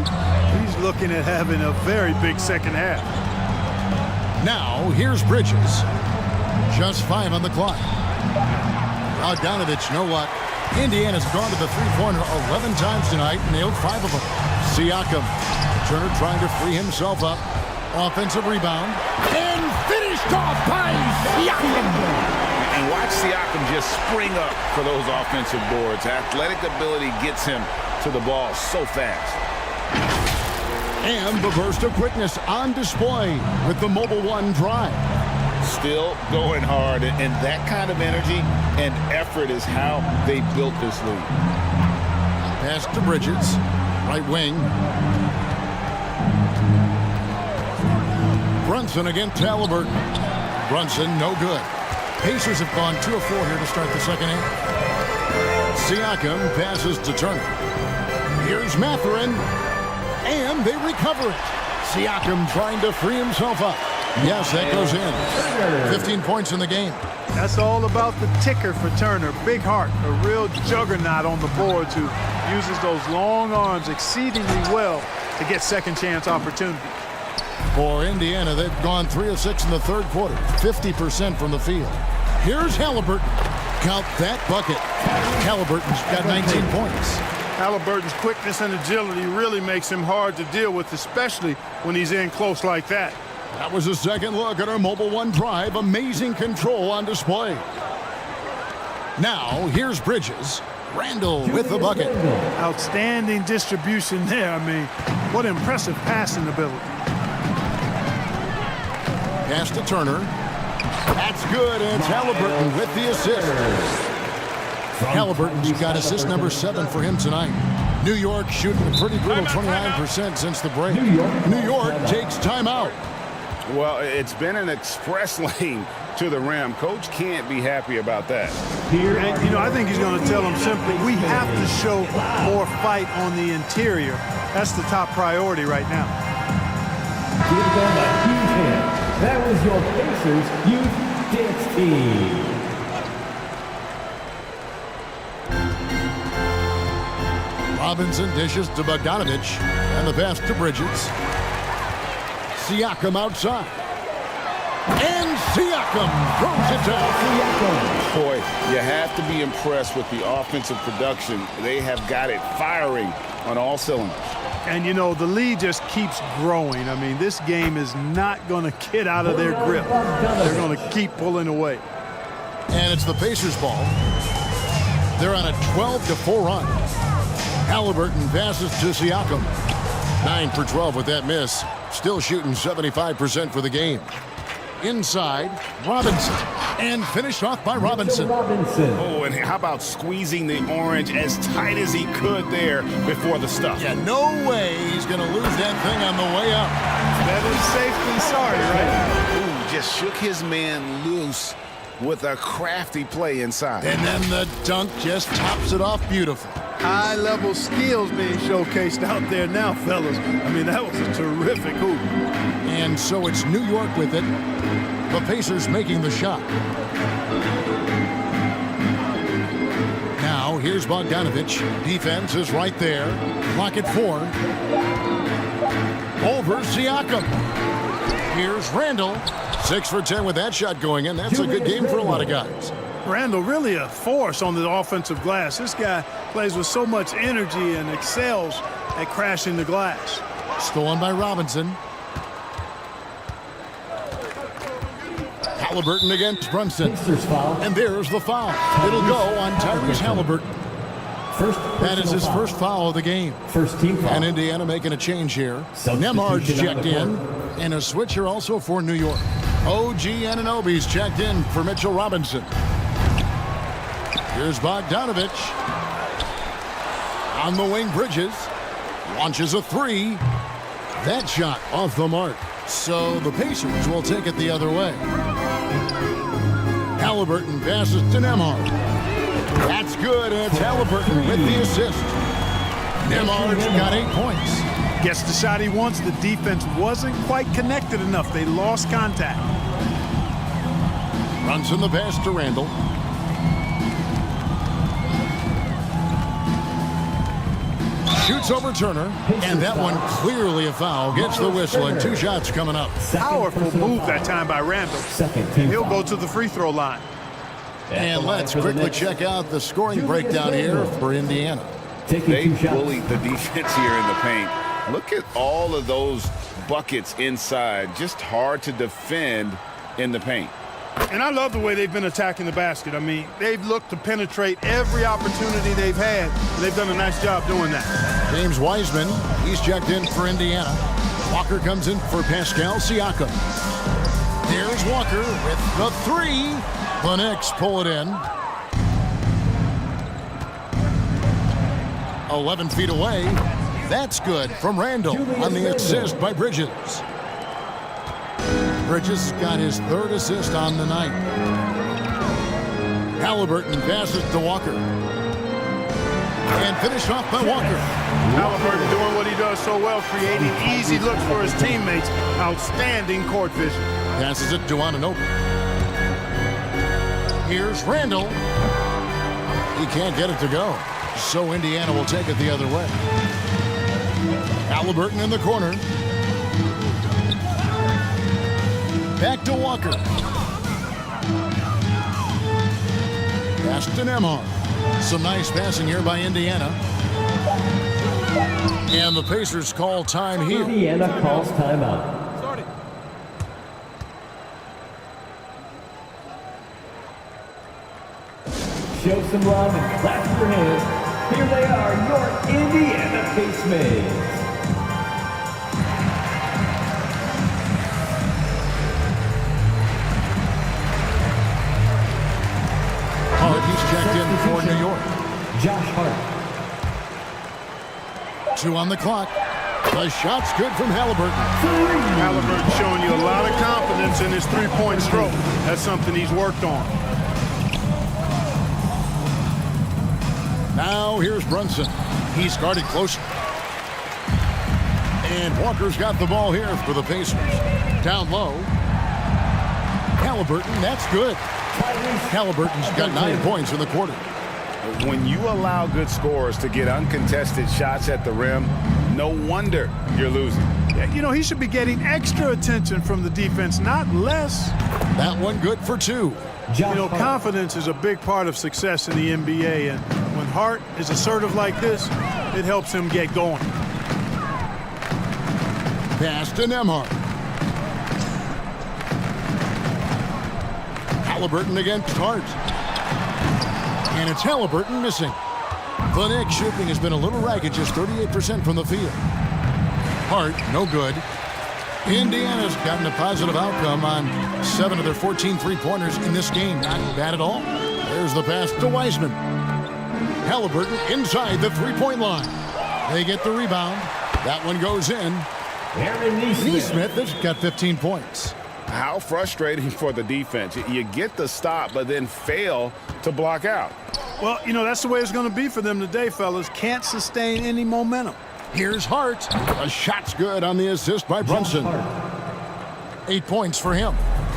he's looking at having a very big second half. Now, here's Bridges. Just 5 on the clock. Bogdanovich, you know what? Indiana's gone to the three-pointer 11 times tonight, nailed 5 of them. Siakam, Turner trying to free himself up. Offensive rebound. And finished off by Siakam! And watch Siakam just spring up for those offensive boards. Athletic ability gets him to the ball so fast. And the burst of quickness on display with the Mobile One drive. Still going hard, and that kind of energy and effort is how they built this league. Pass to Bridges, right wing. Brunson against Halliburton. Brunson, no good. Pacers have gone 2 of 4 here to start the second half. Siakam passes to Turner. Here's Mathurin, and they recover it. Siakam trying to free himself up. Yes, that goes in. 15 points in the game. That's all about the ticker for Turner. Big heart, a real juggernaut on the boards who uses those long arms exceedingly well to get second chance opportunities. For Indiana, they've gone 3 of 6 in the third quarter, 50% from the field. Here's Halliburton. Count that bucket. Halliburton's got 19 points. Halliburton's quickness and agility really makes him hard to deal with, especially when he's in close like that. That was a second look at our Mobile One drive. Amazing control on display. Now, here's Bridges. Randall with the bucket. Outstanding distribution there. I mean, what impressive passing ability. Pass to Turner. That's good, and it's Halliburton with the assist. Halliburton's got assist number 7 for him tonight. New York shooting a pretty brutal 29% since the break. New York takes timeout. Well, it's been an express lane to the rim. Coach can't be happy about that. And, you know, I think he's going to tell them simply, we have to show more fight on the interior. That's the top priority right now. Give them a huge hand. That was your Pacers Youth Dance Team. Robinson dishes to Bogdanovich, and the pass to Bridges. Siakam outside. And Siakam throws it down. Boy, you have to be impressed with the offensive production. They have got it firing on all cylinders. And, you know, the lead just keeps growing. I mean, this game is not going to get out of their grip. They're going to keep pulling away. And it's the Pacers' ball. They're on a 12-4 run. Halliburton passes to Siakam. 9 for 12 with that miss. Still shooting 75% for the game. Inside, Robinson. And finished off by Robinson. Oh, and how about squeezing the orange as tight as he could there before the stuff? Yeah, no way he's going to lose that thing on the way up. Better safe than sorry, right? Ooh, just shook his man loose with a crafty play inside. And then the dunk just tops it off beautiful. High-level skills being showcased out there now, fellas. I mean, that was a terrific hoop. And so it's New York with it. The Pacers making the shot. Now, here's Bogdanovich. Defense is right there. Clock at 4. Over Siakam. Here's Randall. 6 for 10 with that shot going in. That's a good game for a lot of guys. Randall really a force on the offensive glass. This guy plays with so much energy and excels at crashing the glass. Stolen by Robinson. Halliburton against Brunson. And there's the foul. It'll go on Tyrese Halliburton. That is his first foul of the game. First team foul. And Indiana making a change here. Nembhard's checked in. And a switcher also for New York. OG Anunoby's checked in for Mitchell Robinson. Here's Bogdanovich. On the wing, Bridges. Launches a 3. That shot off the mark. So the Pacers will take it the other way. Halliburton passes to Nembhard. That's good, and it's Halliburton with the assist. Nembhard's got 8 points. Gets the shot he wants. The defense wasn't quite connected enough. They lost contact. Runs in the pass to Randall. Shoots over Turner, and that one clearly a foul. Gets the whistle, and 2 shots coming up. Powerful move that time by Randall. He'll go to the free throw line. And let's quickly check out the scoring breakdown here for Indiana. They bullied the defense here in the paint. Look at all of those buckets inside. Just hard to defend in the paint. And I love the way they've been attacking the basket. I mean, they've looked to penetrate every opportunity they've had, and they've done a nice job doing that. James Wiseman, he's checked in for Indiana. Walker comes in for Pascal Siakam. There's Walker with the 3. The Knicks pull it in. 11 feet away. That's good from Randall on the assist by Bridges. Bridges got his 3rd assist on the night. Halliburton passes to Walker. And finished off by Walker. Halliburton doing what he does so well, creating easy looks for his teammates. Outstanding court vision. Passes it to Anunoby. Here's Randall. He can't get it to go. So Indiana will take it the other way. Halliburton in the corner. Back to Walker. Pass to Nembhard. Some nice passing here by Indiana. And the Pacers call time here. Indiana calls timeout. Show some love and clap your hands. Here they are, your Indiana Pacemates. He's checked in for New York. Josh Hart. 2 on the clock. The shot's good from Halliburton. Halliburton showing you a lot of confidence in his 3-point stroke. That's something he's worked on. Now here's Brunson. He's guarded closer. And Walker's got the ball here for the Pacers. Down low. Halliburton, that's good. Halliburton's got 9 points in the quarter. When you allow good scorers to get uncontested shots at the rim, no wonder you're losing. Yeah, you know, he should be getting extra attention from the defense, not less. That one good for 2. You know, confidence is a big part of success in the NBA, and when Hart is assertive like this, it helps him get going. Pass to Nembhard. Halliburton against Hart. And it's Halliburton missing. The Knicks shooting has been a little ragged, just 38% from the field. Hart, no good. Indiana's gotten a positive outcome on 7 of their 14 three-pointers in this game. Not bad at all. There's the pass to Wiseman. Halliburton inside the three-point line. They get the rebound. That one goes in. Nesmith has got 15 points. How frustrating for the defense. You get the stop, but then fail to block out. Well, you know, that's the way it's going to be for them today, fellas. Can't sustain any momentum. Here's Hart. A shot's good on the assist by Brunson. 8 points for him.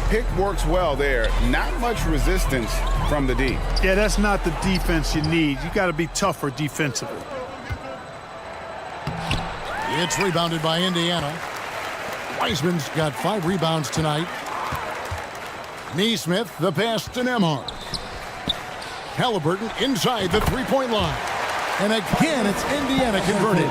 Pick works well there. Not much resistance from the D. Yeah, that's not the defense you need. You got to be tougher defensively. It's rebounded by Indiana. Wiseman's got 5 rebounds tonight. Nesmith, the pass to Nembhard. Halliburton inside the three-point line. And again, it's Indiana converted.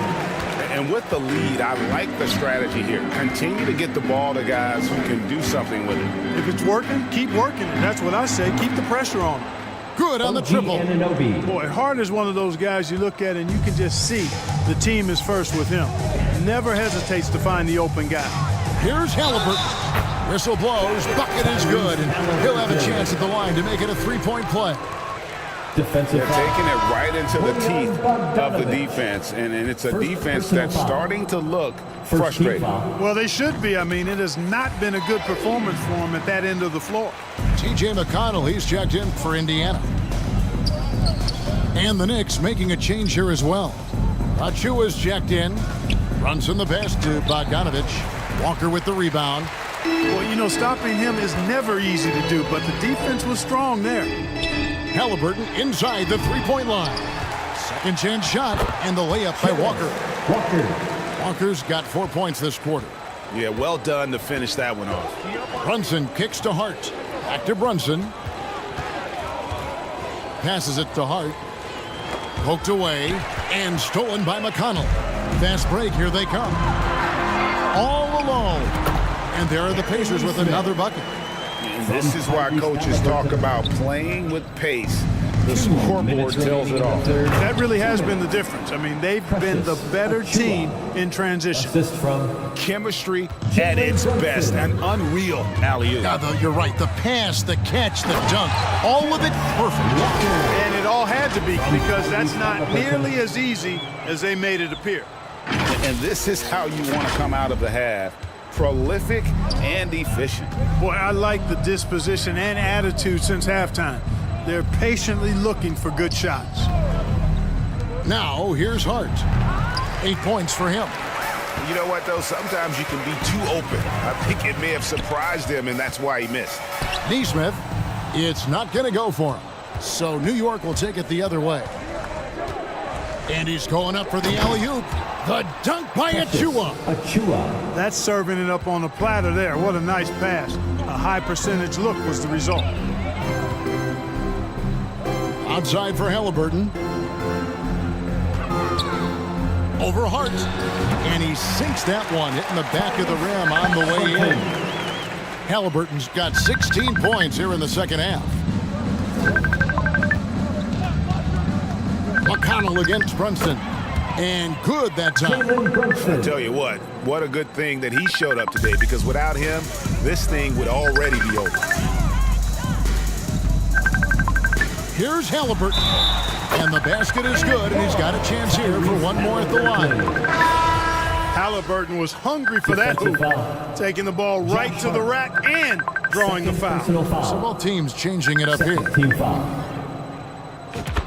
And with the lead, I like the strategy here. Continue to get the ball to guys who can do something with it. If it's working, keep working it. That's what I say. Keep the pressure on him. Good on the triple. Boy, Hart is one of those guys you look at and you can just see the team is first with him. Never hesitates to find the open guy. Here's Halliburton. Whistle blows. Bucket is good. And he'll have a chance at the line to make it a three-point play. They're taking it right into the teeth of the defense, and it's a defense that's starting to look frustrated. Well, they should be. I mean, it has not been a good performance for them at that end of the floor. T.J. McConnell, he's checked in for Indiana. And the Knicks making a change here as well. Achua's checked in. Runs in the pass to Bogdanovich. Walker with the rebound. Well, you know, stopping him is never easy to do, but the defense was strong there. Halliburton inside the three-point line. Second chance shot, and the layup by Walker. Walker's got 4 points this quarter. Yeah, well done to finish that one off. Brunson kicks to Hart. Back to Brunson. Passes it to Hart. Poked away and stolen by McConnell. Fast break, here they come. All alone. And there are the Pacers with another bucket. And this is why coaches talk about playing with pace. The scoreboard tells it all. That really has been the difference. I mean, they've been the better team in transition. Assist from chemistry at its best. An unreal alley-oop. Yeah, you're right. The pass, the catch, the dunk, all of it perfect. And it all had to be, because that's not nearly as easy as they made it appear. And this is how you want to come out of the half. Prolific and efficient. Boy, I like the disposition and attitude since halftime. They're patiently looking for good shots. Now, here's Hart. 8 points for him. You know what, though? Sometimes you can be too open. I think it may have surprised him, and that's why he missed. Nesmith, it's not going to go for him. So New York will take it the other way. And he's going up for the alley-oop. The dunk by Achua. That's serving it up on a platter there. What a nice pass. A high percentage look was the result. Outside for Halliburton. Over Hart. And he sinks that one, hitting the back of the rim on the way in. Halliburton's got 16 points here in the second half. McConnell against Brunson. And good that time. I tell you what a good thing that he showed up today, because without him, this thing would already be over. Here's Halliburton. And the basket is good, and he's got a chance here for one more at the line. Halliburton was hungry for that hoop. Taking the ball right to the rack and drawing the foul. So both teams changing it up here.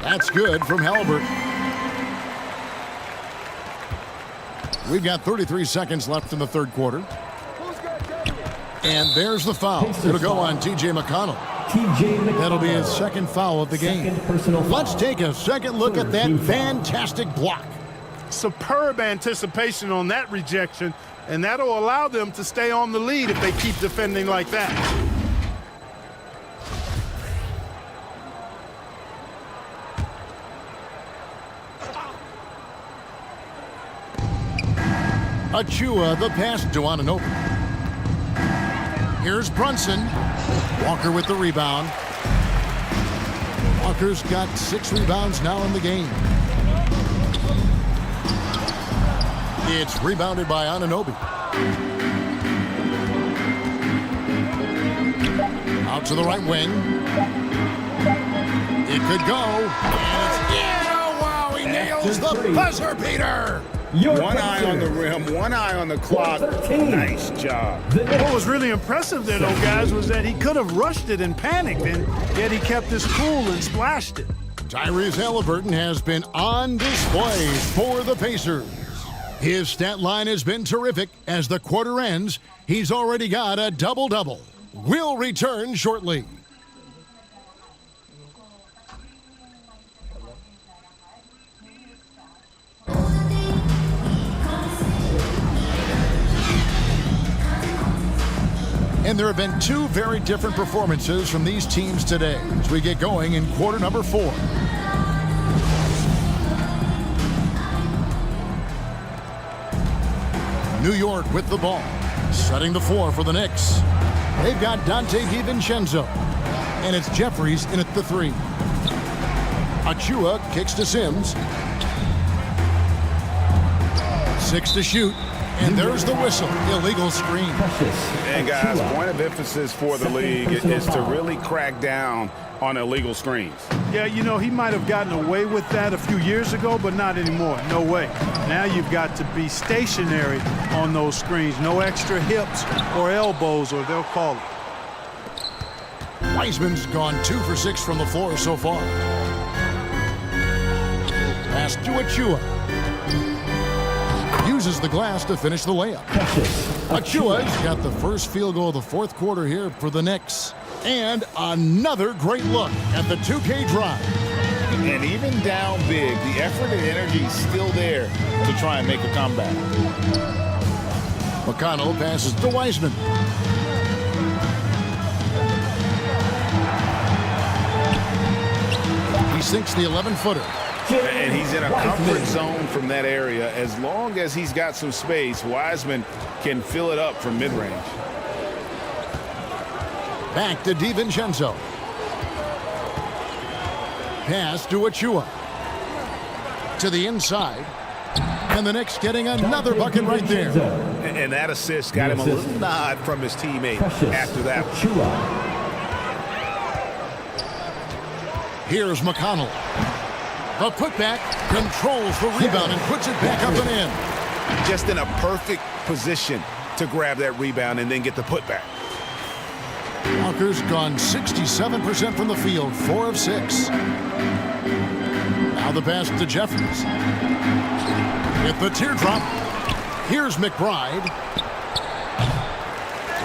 That's good from Halliburton. We've got 33 seconds left in the third quarter. And there's the foul. It'll go on T.J. McConnell. That'll be his second foul of the game. Let's take a second look at that fantastic block. Superb anticipation on that rejection, and that'll allow them to stay on the lead if they keep defending like that. Achua, the pass to Anunoby. Here's Brunson. Walker with the rebound. Walker's got 6 rebounds now in the game. It's rebounded by Anunoby. Out to the right wing. It could go. And it's in. Oh, wow, he nails the buzzer beater. One eye on the rim, one eye on the clock. Nice job. What was really impressive there, though, guys, was that he could have rushed it and panicked, and yet he kept his cool and splashed it. Tyrese Halliburton has been on display for the Pacers. His stat line has been terrific. As the quarter ends, he's already got a double-double. We'll return shortly. And there have been 2 very different performances from these teams today as we get going in quarter number 4. New York with the ball, setting the floor for the Knicks. They've got Dante DiVincenzo, and it's Jeffries in at the 3. Achua kicks to Sims. 6 to shoot. And there's the whistle. Illegal screen. And guys, point of emphasis for the league is to really crack down on illegal screens. Yeah, you know, he might have gotten away with that a few years ago, but not anymore. No way. Now you've got to be stationary on those screens. No extra hips or elbows, or they'll call it. Wiseman's gone 2 for 6 from the floor so far. Pass to Achua. Uses the glass to finish the layup. Achua's got the first field goal of the 4th quarter here for the Knicks. And another great look at the 2K drive. And even down big, the effort and energy is still there to try and make a comeback. McConnell passes to Wiseman. He sinks the 11-footer. And he's in a comfort zone from that area. As long as he's got some space, Wiseman can fill it up from mid-range. Back to DiVincenzo. Pass to Achua. To the inside. And the Knicks getting another bucket right there. And that assist got him a little nod from his teammate after that. Here's McConnell. The putback controls the rebound and puts it back up and in. Just in a perfect position to grab that rebound and then get the putback. Walker's gone 67% from the field, 4 of 6. Now the pass to Jeffries. With the teardrop, here's McBride.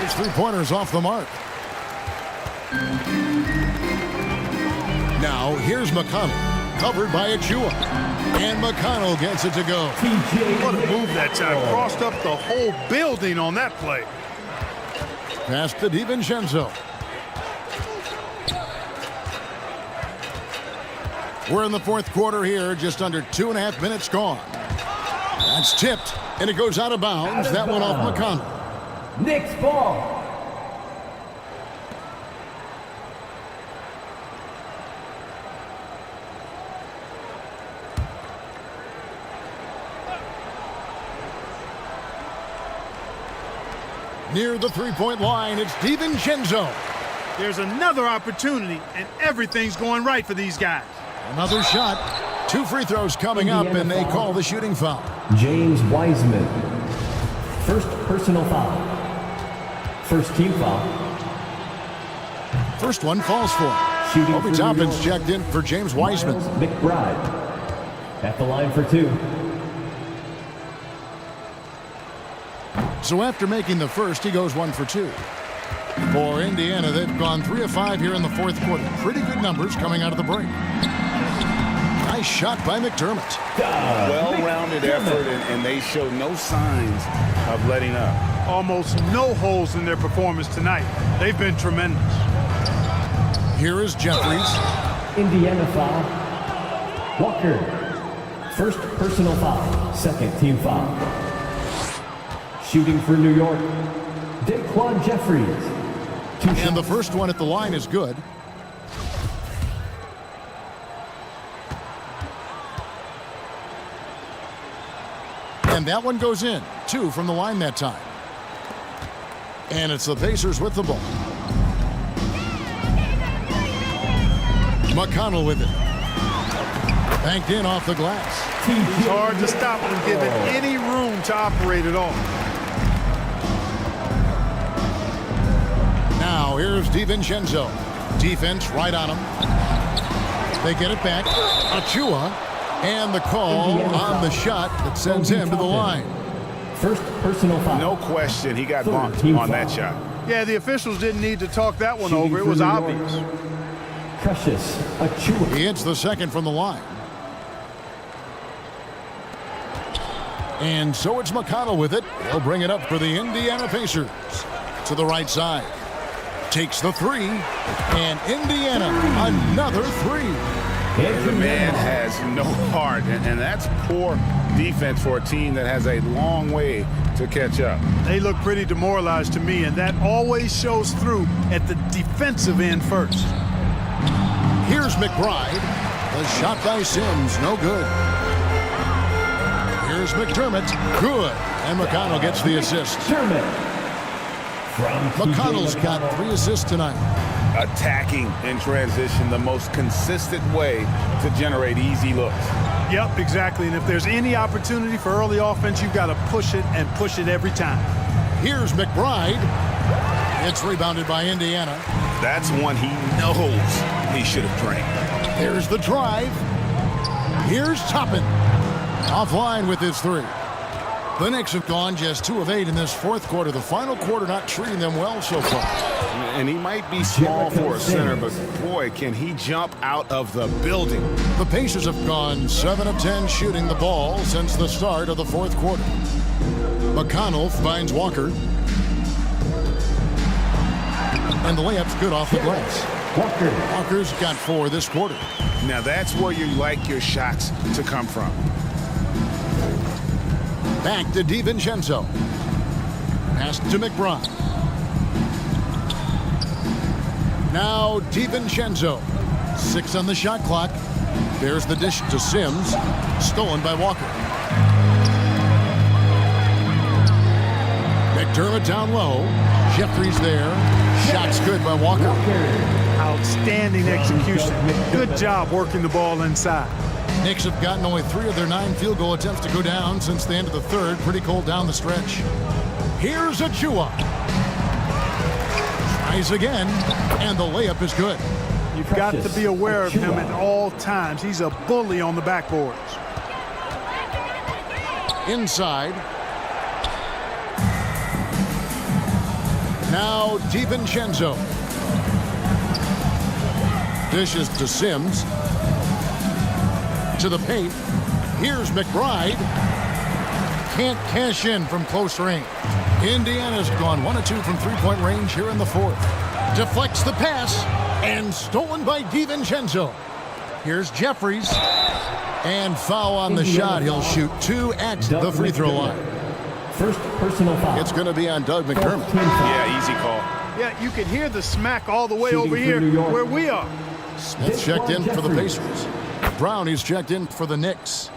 His 3-pointers off the mark. Now here's McConnell. Covered by Achua. And McConnell gets it to go. What a move that time. Crossed up the whole building on that play. Pass to DiVincenzo. We're in the 4th quarter here, just under 2.5 minutes gone. That's tipped, and it goes out of bounds. That one off McConnell. Knicks ball. Near the 3-point line, it's DiVincenzo. There's another opportunity, and everything's going right for these guys. Another shot. 2 free throws coming up, and they call the shooting foul. James Wiseman. First personal foul. First team foul. First one falls for him. Obi Toppin's checked in for James Wiseman. McBride at the line for 2. So after making the first, he goes 1 for 2. For Indiana, they've gone 3 of 5 here in the fourth quarter. Pretty good numbers coming out of the break. Nice shot by McDermott. Well-rounded effort, and they show no signs of letting up. Almost no holes in their performance tonight. They've been tremendous. Here is Jeffries. Indiana foul. Walker. First personal foul. Second team foul. Shooting for New York, Daquan Jeffries. And the first one at the line is good. And that one goes in. 2 from the line that time. And it's the Pacers with the ball. McConnell with it. Banked in off the glass. He's hard to stop when given any room to operate at all. Now here's DiVincenzo. Defense right on him. They get it back. Achua. And the call on the shot that sends him to the line. First personal foul. No question, he got bumped on that shot. Yeah, the officials didn't need to talk that one over. It was obvious. Precious Achua. He hits the second from the line. And so it's McConnell with it. He'll bring it up for the Indiana Pacers. To the right side. Takes the 3. And Indiana, another 3. The man has no heart, and that's poor defense for a team that has a long way to catch up. They look pretty demoralized to me, and that always shows through at the defensive end first. Here's McBride. The shot by Sims, no good. Here's McDermott, good. And McConnell gets the assist. McConnell's got 3 assists tonight. Attacking in transition, the most consistent way to generate easy looks. Yep, exactly. And if there's any opportunity for early offense, you've got to push it and push it every time. Here's McBride. It's rebounded by Indiana. That's one he knows he should have drained. There's the drive. Here's Toppin. Offline with his 3. The Knicks have gone just 2 of 8 in this fourth quarter. The final quarter not treating them well so far. And he might be small for a center, but boy, can he jump out of the building. The Pacers have gone 7 of 10 shooting the ball since the start of the fourth quarter. McConnell finds Walker. And the layup's good off the glass. Walker's got 4 this quarter. Now that's where you like your shots to come from. Back to DiVincenzo. Pass to McBride. Now DiVincenzo. 6 on the shot clock. There's the dish to Sims. Stolen by Walker. McDermott down low. Jeffries there. Shots good by Walker. Outstanding execution. Good job working the ball inside. Knicks have gotten only 3 of their 9 field goal attempts to go down since the end of the third. Pretty cold down the stretch. Here's Achua. Tries again, and the layup is good. You've got to be aware of him at all times. He's a bully on the backboards. Inside. Now DiVincenzo. Dishes to Sims. To the paint. Here's McBride. Can't cash in from close range. Indiana's gone 1 of 2 from 3-point range here in the fourth. Deflects the pass and stolen by DiVincenzo. Here's Jeffries. And foul on the shot. He'll shoot 2 at the free throw line. First personal foul. It's going to be on Doug McDermott. Yeah, easy call. Yeah, you can hear the smack all the way over here where we are. Smith checked in for the Pacers. Brownie's checked in for the Knicks.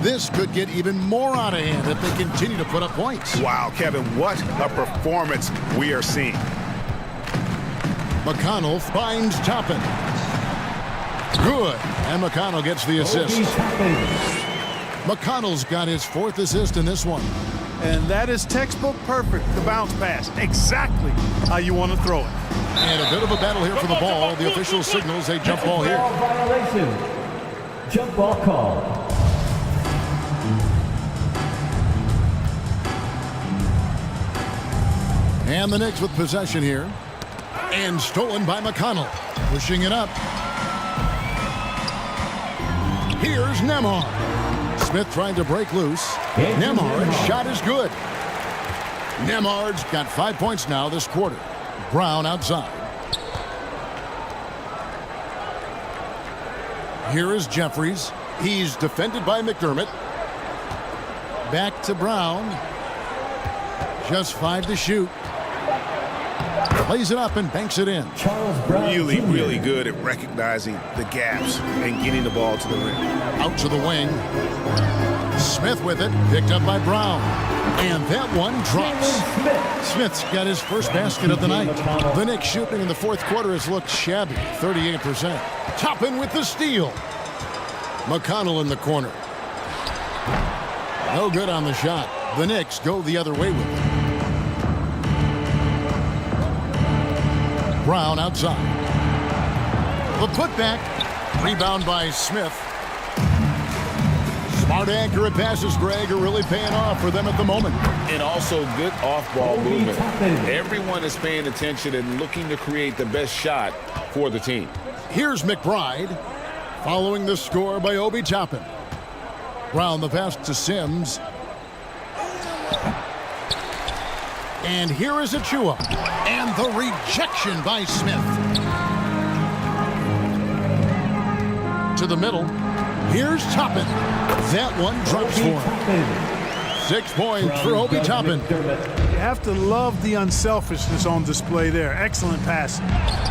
This could get even more out of hand if they continue to put up points. Wow, Kevin, what a performance we are seeing. McConnell finds Toppin. Good. And McConnell gets the assist. McConnell's got his 4th assist in this one. And that is textbook perfect, the bounce pass. Exactly how you want to throw it. And a bit of a battle here for the ball. The official signals a jump ball here. Violation. Jump ball call. And the Knicks with possession here. And stolen by McConnell. Pushing it up. Here's Nembhard. Smith trying to break loose. Nembhard's shot is good. Nembhard's got 5 points now this quarter. Brown outside. Here is Jeffries. He's defended by McDermott. Back to Brown. Just 5 to shoot. Plays it up and banks it in. Really good at recognizing the gaps and getting the ball to the rim. Out to the wing. Smith with it. Picked up by Brown. And that one drops. Smith's got his first basket of the night. The Knicks shooting in the fourth quarter has looked shabby, 38%. Toppin with the steal. McConnell in the corner. No good on the shot. The Knicks go the other way with it. Brown outside. The putback. Rebound by Smith. Smart, accurate passes, Greg, are really paying off for them at the moment. And also good off-ball movement. Everyone is paying attention and looking to create the best shot for the team. Here's McBride. Following the score by Obi Toppin. Brown the pass to Sims. And here is Achua. And the rejection by Smith. To the middle. Here's Toppin. That one drops for him. 6 points for Obi Toppin. You have to love the unselfishness on display there. Excellent pass.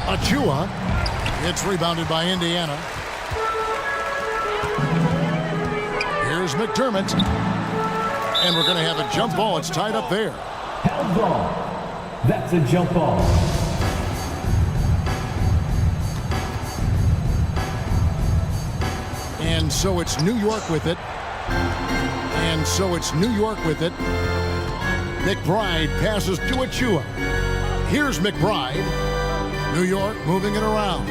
Achua. It's rebounded by Indiana. Here's McDermott. And we're going to have a jump ball. It's tied up there. Held ball. That's a jump ball. And so it's New York with it. And so it's New York with it. McBride passes to Achua. Here's McBride. New York moving it around.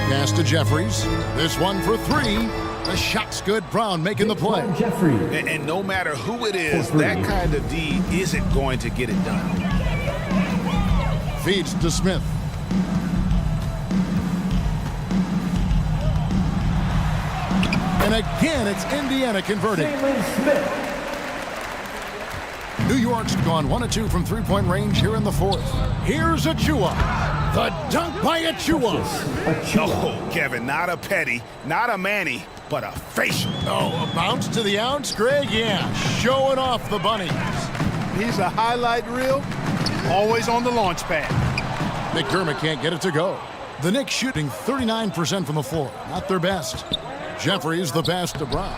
Pass to Jeffries. This one for 3. The shot's good. Brown making the play. And no matter who it is, that kind of D isn't going to get it done. Feeds to Smith. And again, it's Indiana converting. New York's gone 1 of 2 from three-point range here in the fourth. Here's Achua. The dunk by Achua. Oh, Kevin, not a petty, not a Manny, but a facial. Oh, a bounce to the ounce, Greg? Yeah, showing off the bunnies. He's a highlight reel, always on the launch pad. McDermott can't get it to go. The Knicks shooting 39% from the floor. Not their best. Jeffries the pass to Brown.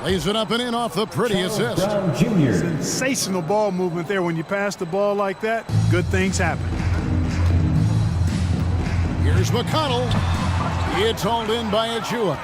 Lays it up and in off the pretty assist. Sensational ball movement there. When you pass the ball like that, good things happen. Here's McConnell. It's hauled in by Achua.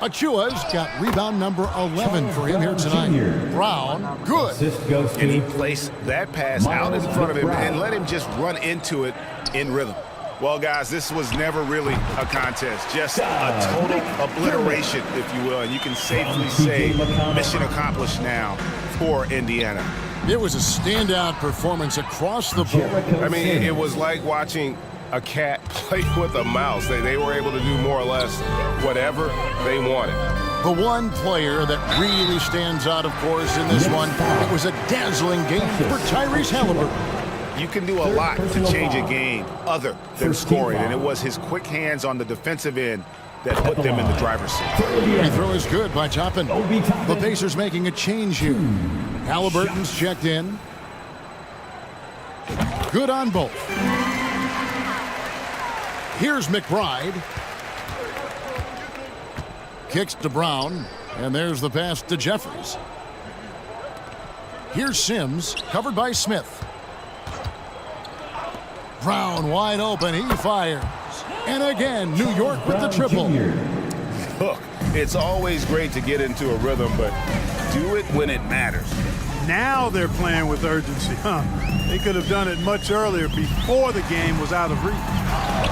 Achua's got rebound number 11 for him here tonight. Brown, good. And he placed that pass out in front of him and let him just run into it in rhythm. Well, guys, this was never really a contest, just a total obliteration, if you will. And you can safely say mission accomplished now for Indiana. It was a standout performance across the board. I mean, it was like watching a cat play with a mouse. They were able to do more or less whatever they wanted. The one player that really stands out, of course, in this one, it was a dazzling game for Tyrese Halliburton. You can do a lot to change a game other than scoring, and it was his quick hands on the defensive end that put them in the driver's seat. Free throw is good by Toppin. The Pacers making a change here. Halliburton's checked in. Good on both. Here's McBride. Kicks to Brown, and there's the pass to Jeffries. Here's Sims, covered by Smith. Brown wide open, he fires. And again, New York with the triple. Look, it's always great to get into a rhythm, but do it when it matters. Now they're playing with urgency, huh? They could have done it much earlier before the game was out of reach.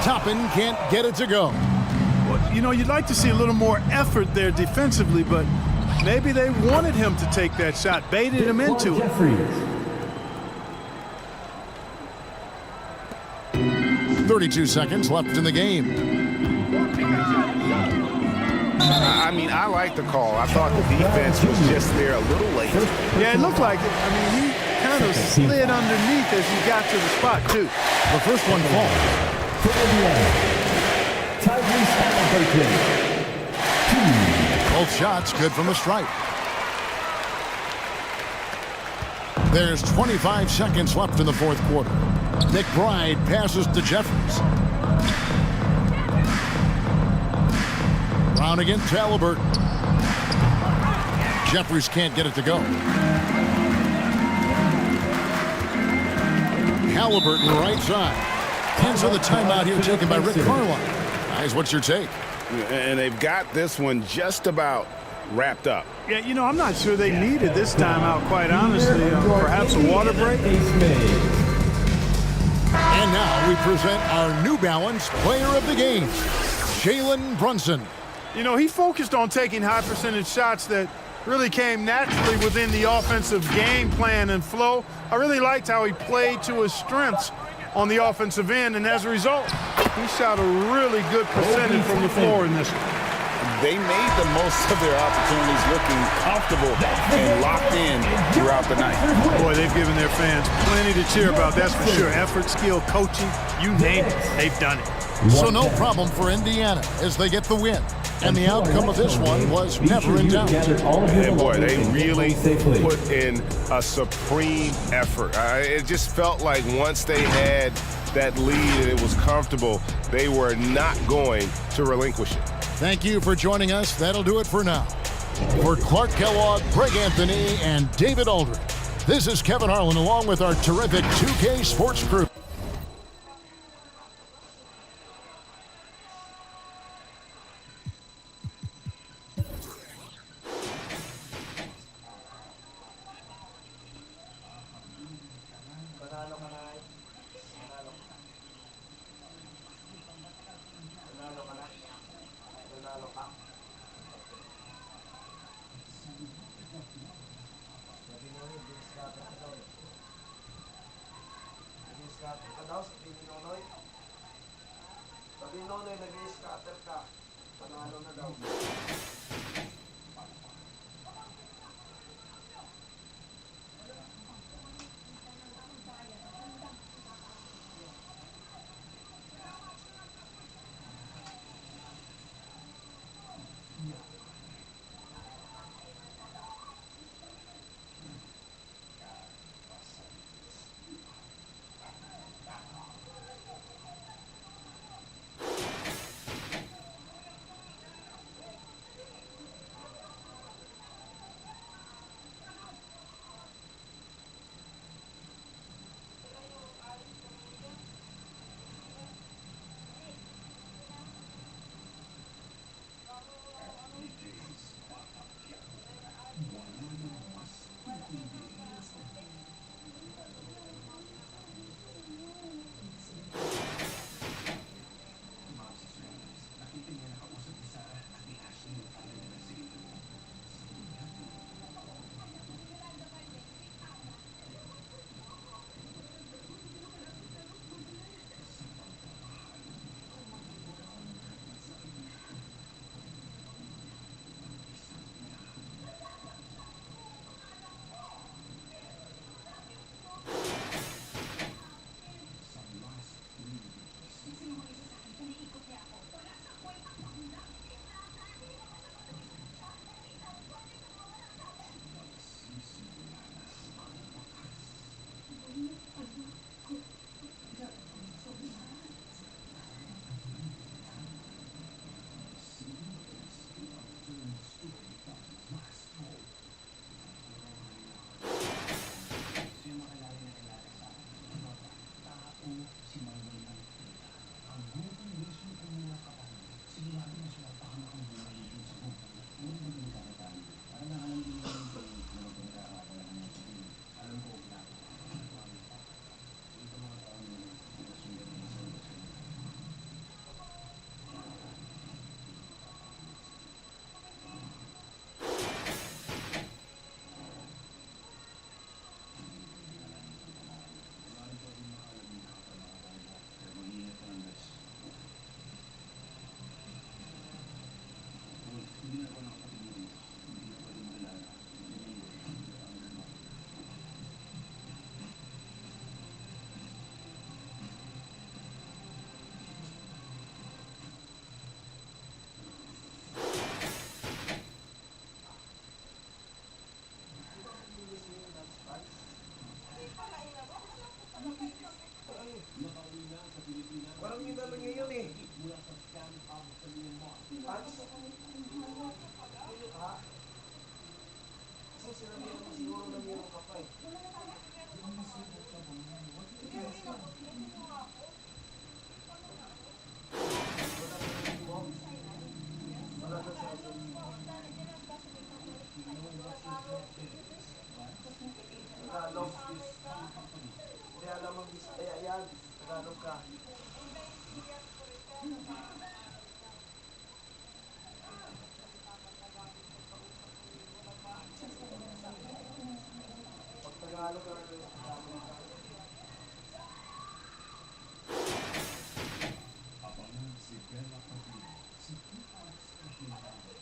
Toppin can't get it to go. Well, you know, you'd like to see a little more effort there defensively, but Maybe they wanted him to take that shot, baited him into it. 32 seconds left in the game. I mean, I like the call. I thought the defense was just there a little late. Yeah, it looked like it. I mean, he kind of slid underneath as he got to the spot, too. The first one falls. For Indiana, Tyrese Halliburton. 2. Both shots good from the stripe. There's 25 seconds left in the fourth quarter. McBride passes to Jeffries. Brown against Halliburton. Jeffries can't get it to go. Halliburton right side. Cancel the timeout here taken by Rick Carlisle. Guys, what's your take? And they've got this one just about wrapped up. Yeah, you know, I'm not sure they needed this timeout, quite honestly. Perhaps a water break? And now we present our New Balance Player of the Game, Jalen Brunson. You know, he focused on taking high percentage shots that really came naturally within the offensive game plan and flow. I really liked how he played to his strengths on the offensive end, and as a result, he shot a really good percentage from the floor in this one. They made the most of their opportunities, looking comfortable and locked in throughout the night. Boy, they've given their fans plenty to cheer about, that's for sure. Effort, skill, coaching, you name it, they've done it. So no problem for Indiana as they get the win. And the outcome of this one was never in doubt. And boy, they really put in a supreme effort. It just felt like once they had that lead and it was comfortable, they were not going to relinquish it. Thank you for joining us. That'll do it for now. For Clark Kellogg, Greg Anthony, and David Aldridge, this is Kevin Harlan along with our terrific 2K Sports crew. Kasi sinabihan mo siguro na meron ka pa eh. Wala na talaga. Meron pa nga ako. Sige, ulitin mo nga ako. Paano nga ano? Magandang mo. Yes. Magandang sa Ano po, lalagyan ng gas, may pabalik kayo. Tagalog is... Tagalog is... Hindi alam ang Bisaya yan. Tagalog ka. Eh, naiintindihan ko rin kaya napapag-aral ka. Salita ka Tagalog pagkausap mo eh. Walang maano sa akin. Pag Tagalog ka, Tagalog ka. Abangan si Bella Padilla sa 2-hour special namin.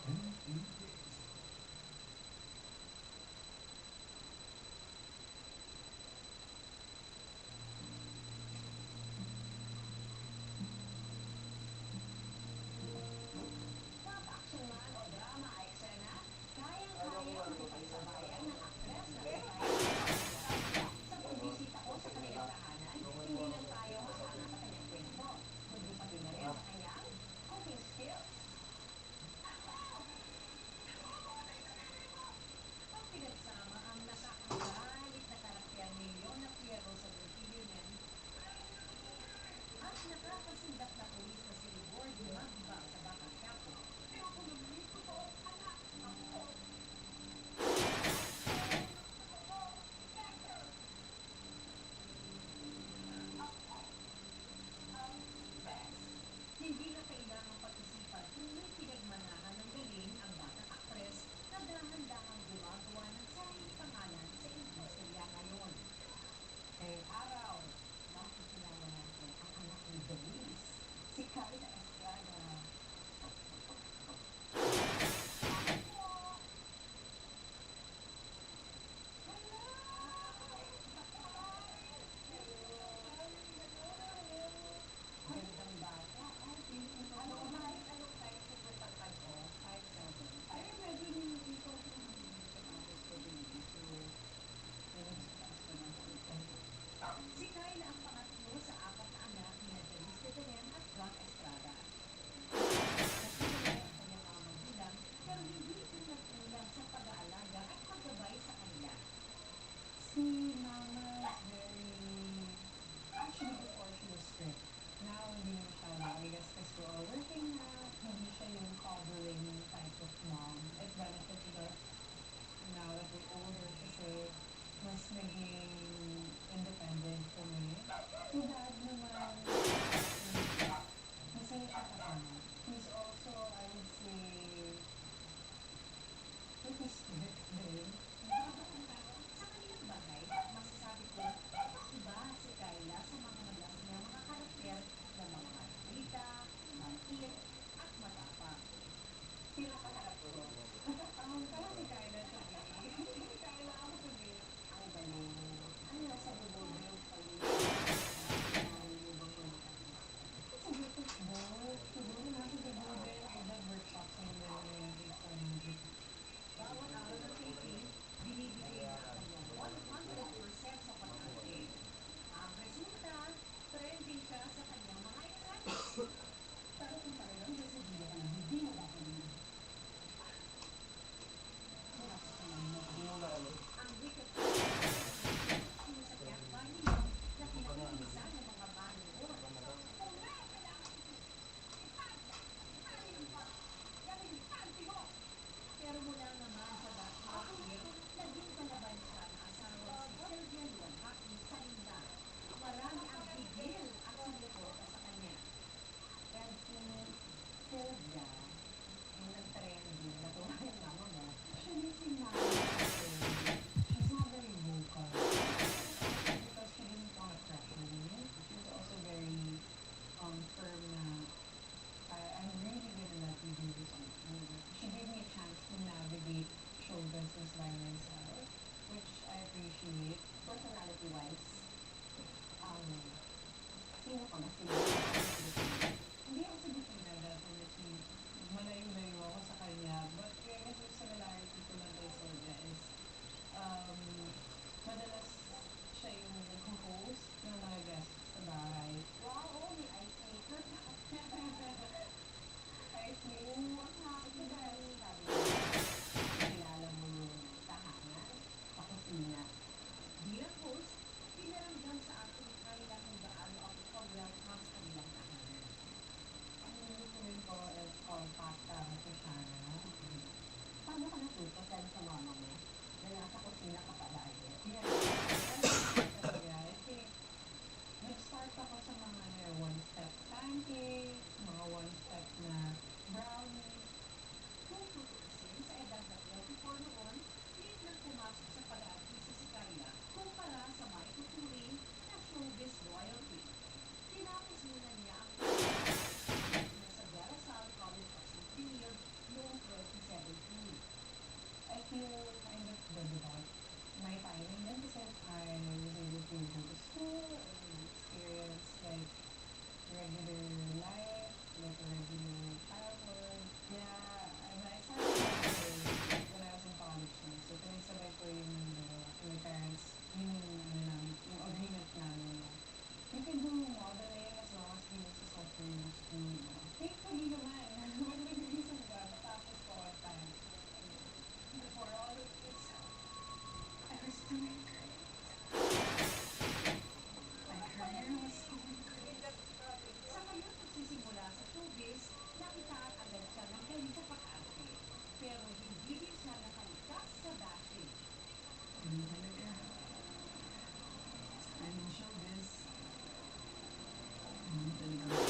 KNICKS. Pop-action man o drama ay eksena, kayang-kayang makipagsabayan ng aktres na si Sa pagbisita ko sa kanilang tahanan, hindi lang tayo hahanga sa kanyang kwento, kundi pati na rin sa kanyang cooking skills. Pag pinagsama ang nakakagalit na karakter ni Leona Fierro sa The Figureman at nakakasindak na pulis na si Rigor Dimagiba sa Batang Quiapo, Ako na may totoong anak. Ako. hindi na kailangang pag-isipan kung may pinagmanahan ng galing ang batang aktres na dahan-dahang gumagawa ng sariling pangalan sa industriya ngayon. Ngayong araw, makikilala natin ang anak ni Denise, si Carla Estrada. Gandang bata. Anong height yung patangkad ko? 5'7". Ay, medyo hindi po ako nakapagod sa baby. So, meron sa taas pa ng Si Kyla ang pangatlo sa 4 na anak ni Denise de Belen at John Estrada. Nagsimulan ang kanyang mga magulang, pero hindi ito nag-ulang sa pag-aalaga at paggabay sa kanila. Si Mama is very... Actually, before she was strict. Now, hindi na masyado. I guess because we're all working na, hindi siya yung coddling type of mom. It benefits us now that we're older kasi mas naging independent kami. Si Dad naman, masaya siya kasama. He's also, I would say, pretty strict din. Sa kanilang bahay, masasabi ko, iba si Kyla sa mga madalas niya mga karakter na mga marita, maliit, at matapang. Sino sa harap ko? Parang si Kyla to be. Si Kyla ako to be. Ang galing. Ano nasa bubog mo yung paluto? It's a bit of both. Siguro nasa Cebu din. I did workshops in elementary school music. Bawat araw ng taping, binibigay niya ang kanyang 100% sa pag-arte. Ang resulta, trending siya sa kanyang mga eksena. Pero kung talagang decidido ka na, hindi mo gagawin. Ang wicked sinasakyan pa niya na pinag-iisa ng mga manood. Kung meron kailangan ipagda, ipagin pa. Galing ipanti mo. Pero mula naman sa Batman, naging kalaban siya ng asawa si Sylvia Luanhaki sa linda. Marami ang bigil at sumuporta sa kanya. And si Sylvia, yung nag-trending, natuwa yung mama mo. Actually, si mama kasi, she's not very vocal. Because she doesn't want to pressure me. She's also very firm na, I'm really gonna let you do this on your own. She gave me a chance to navigate show business by myself, which I appreciate. Personality-wise, Sino ka ba? Hindi ako sa Bikina, definitely. Malayo-layo ako sa kanya. But I guess yung similarity ko lang kay Sylvia is, madalas siya yung nag-host ng mga guests sa bahay. wow, may talagang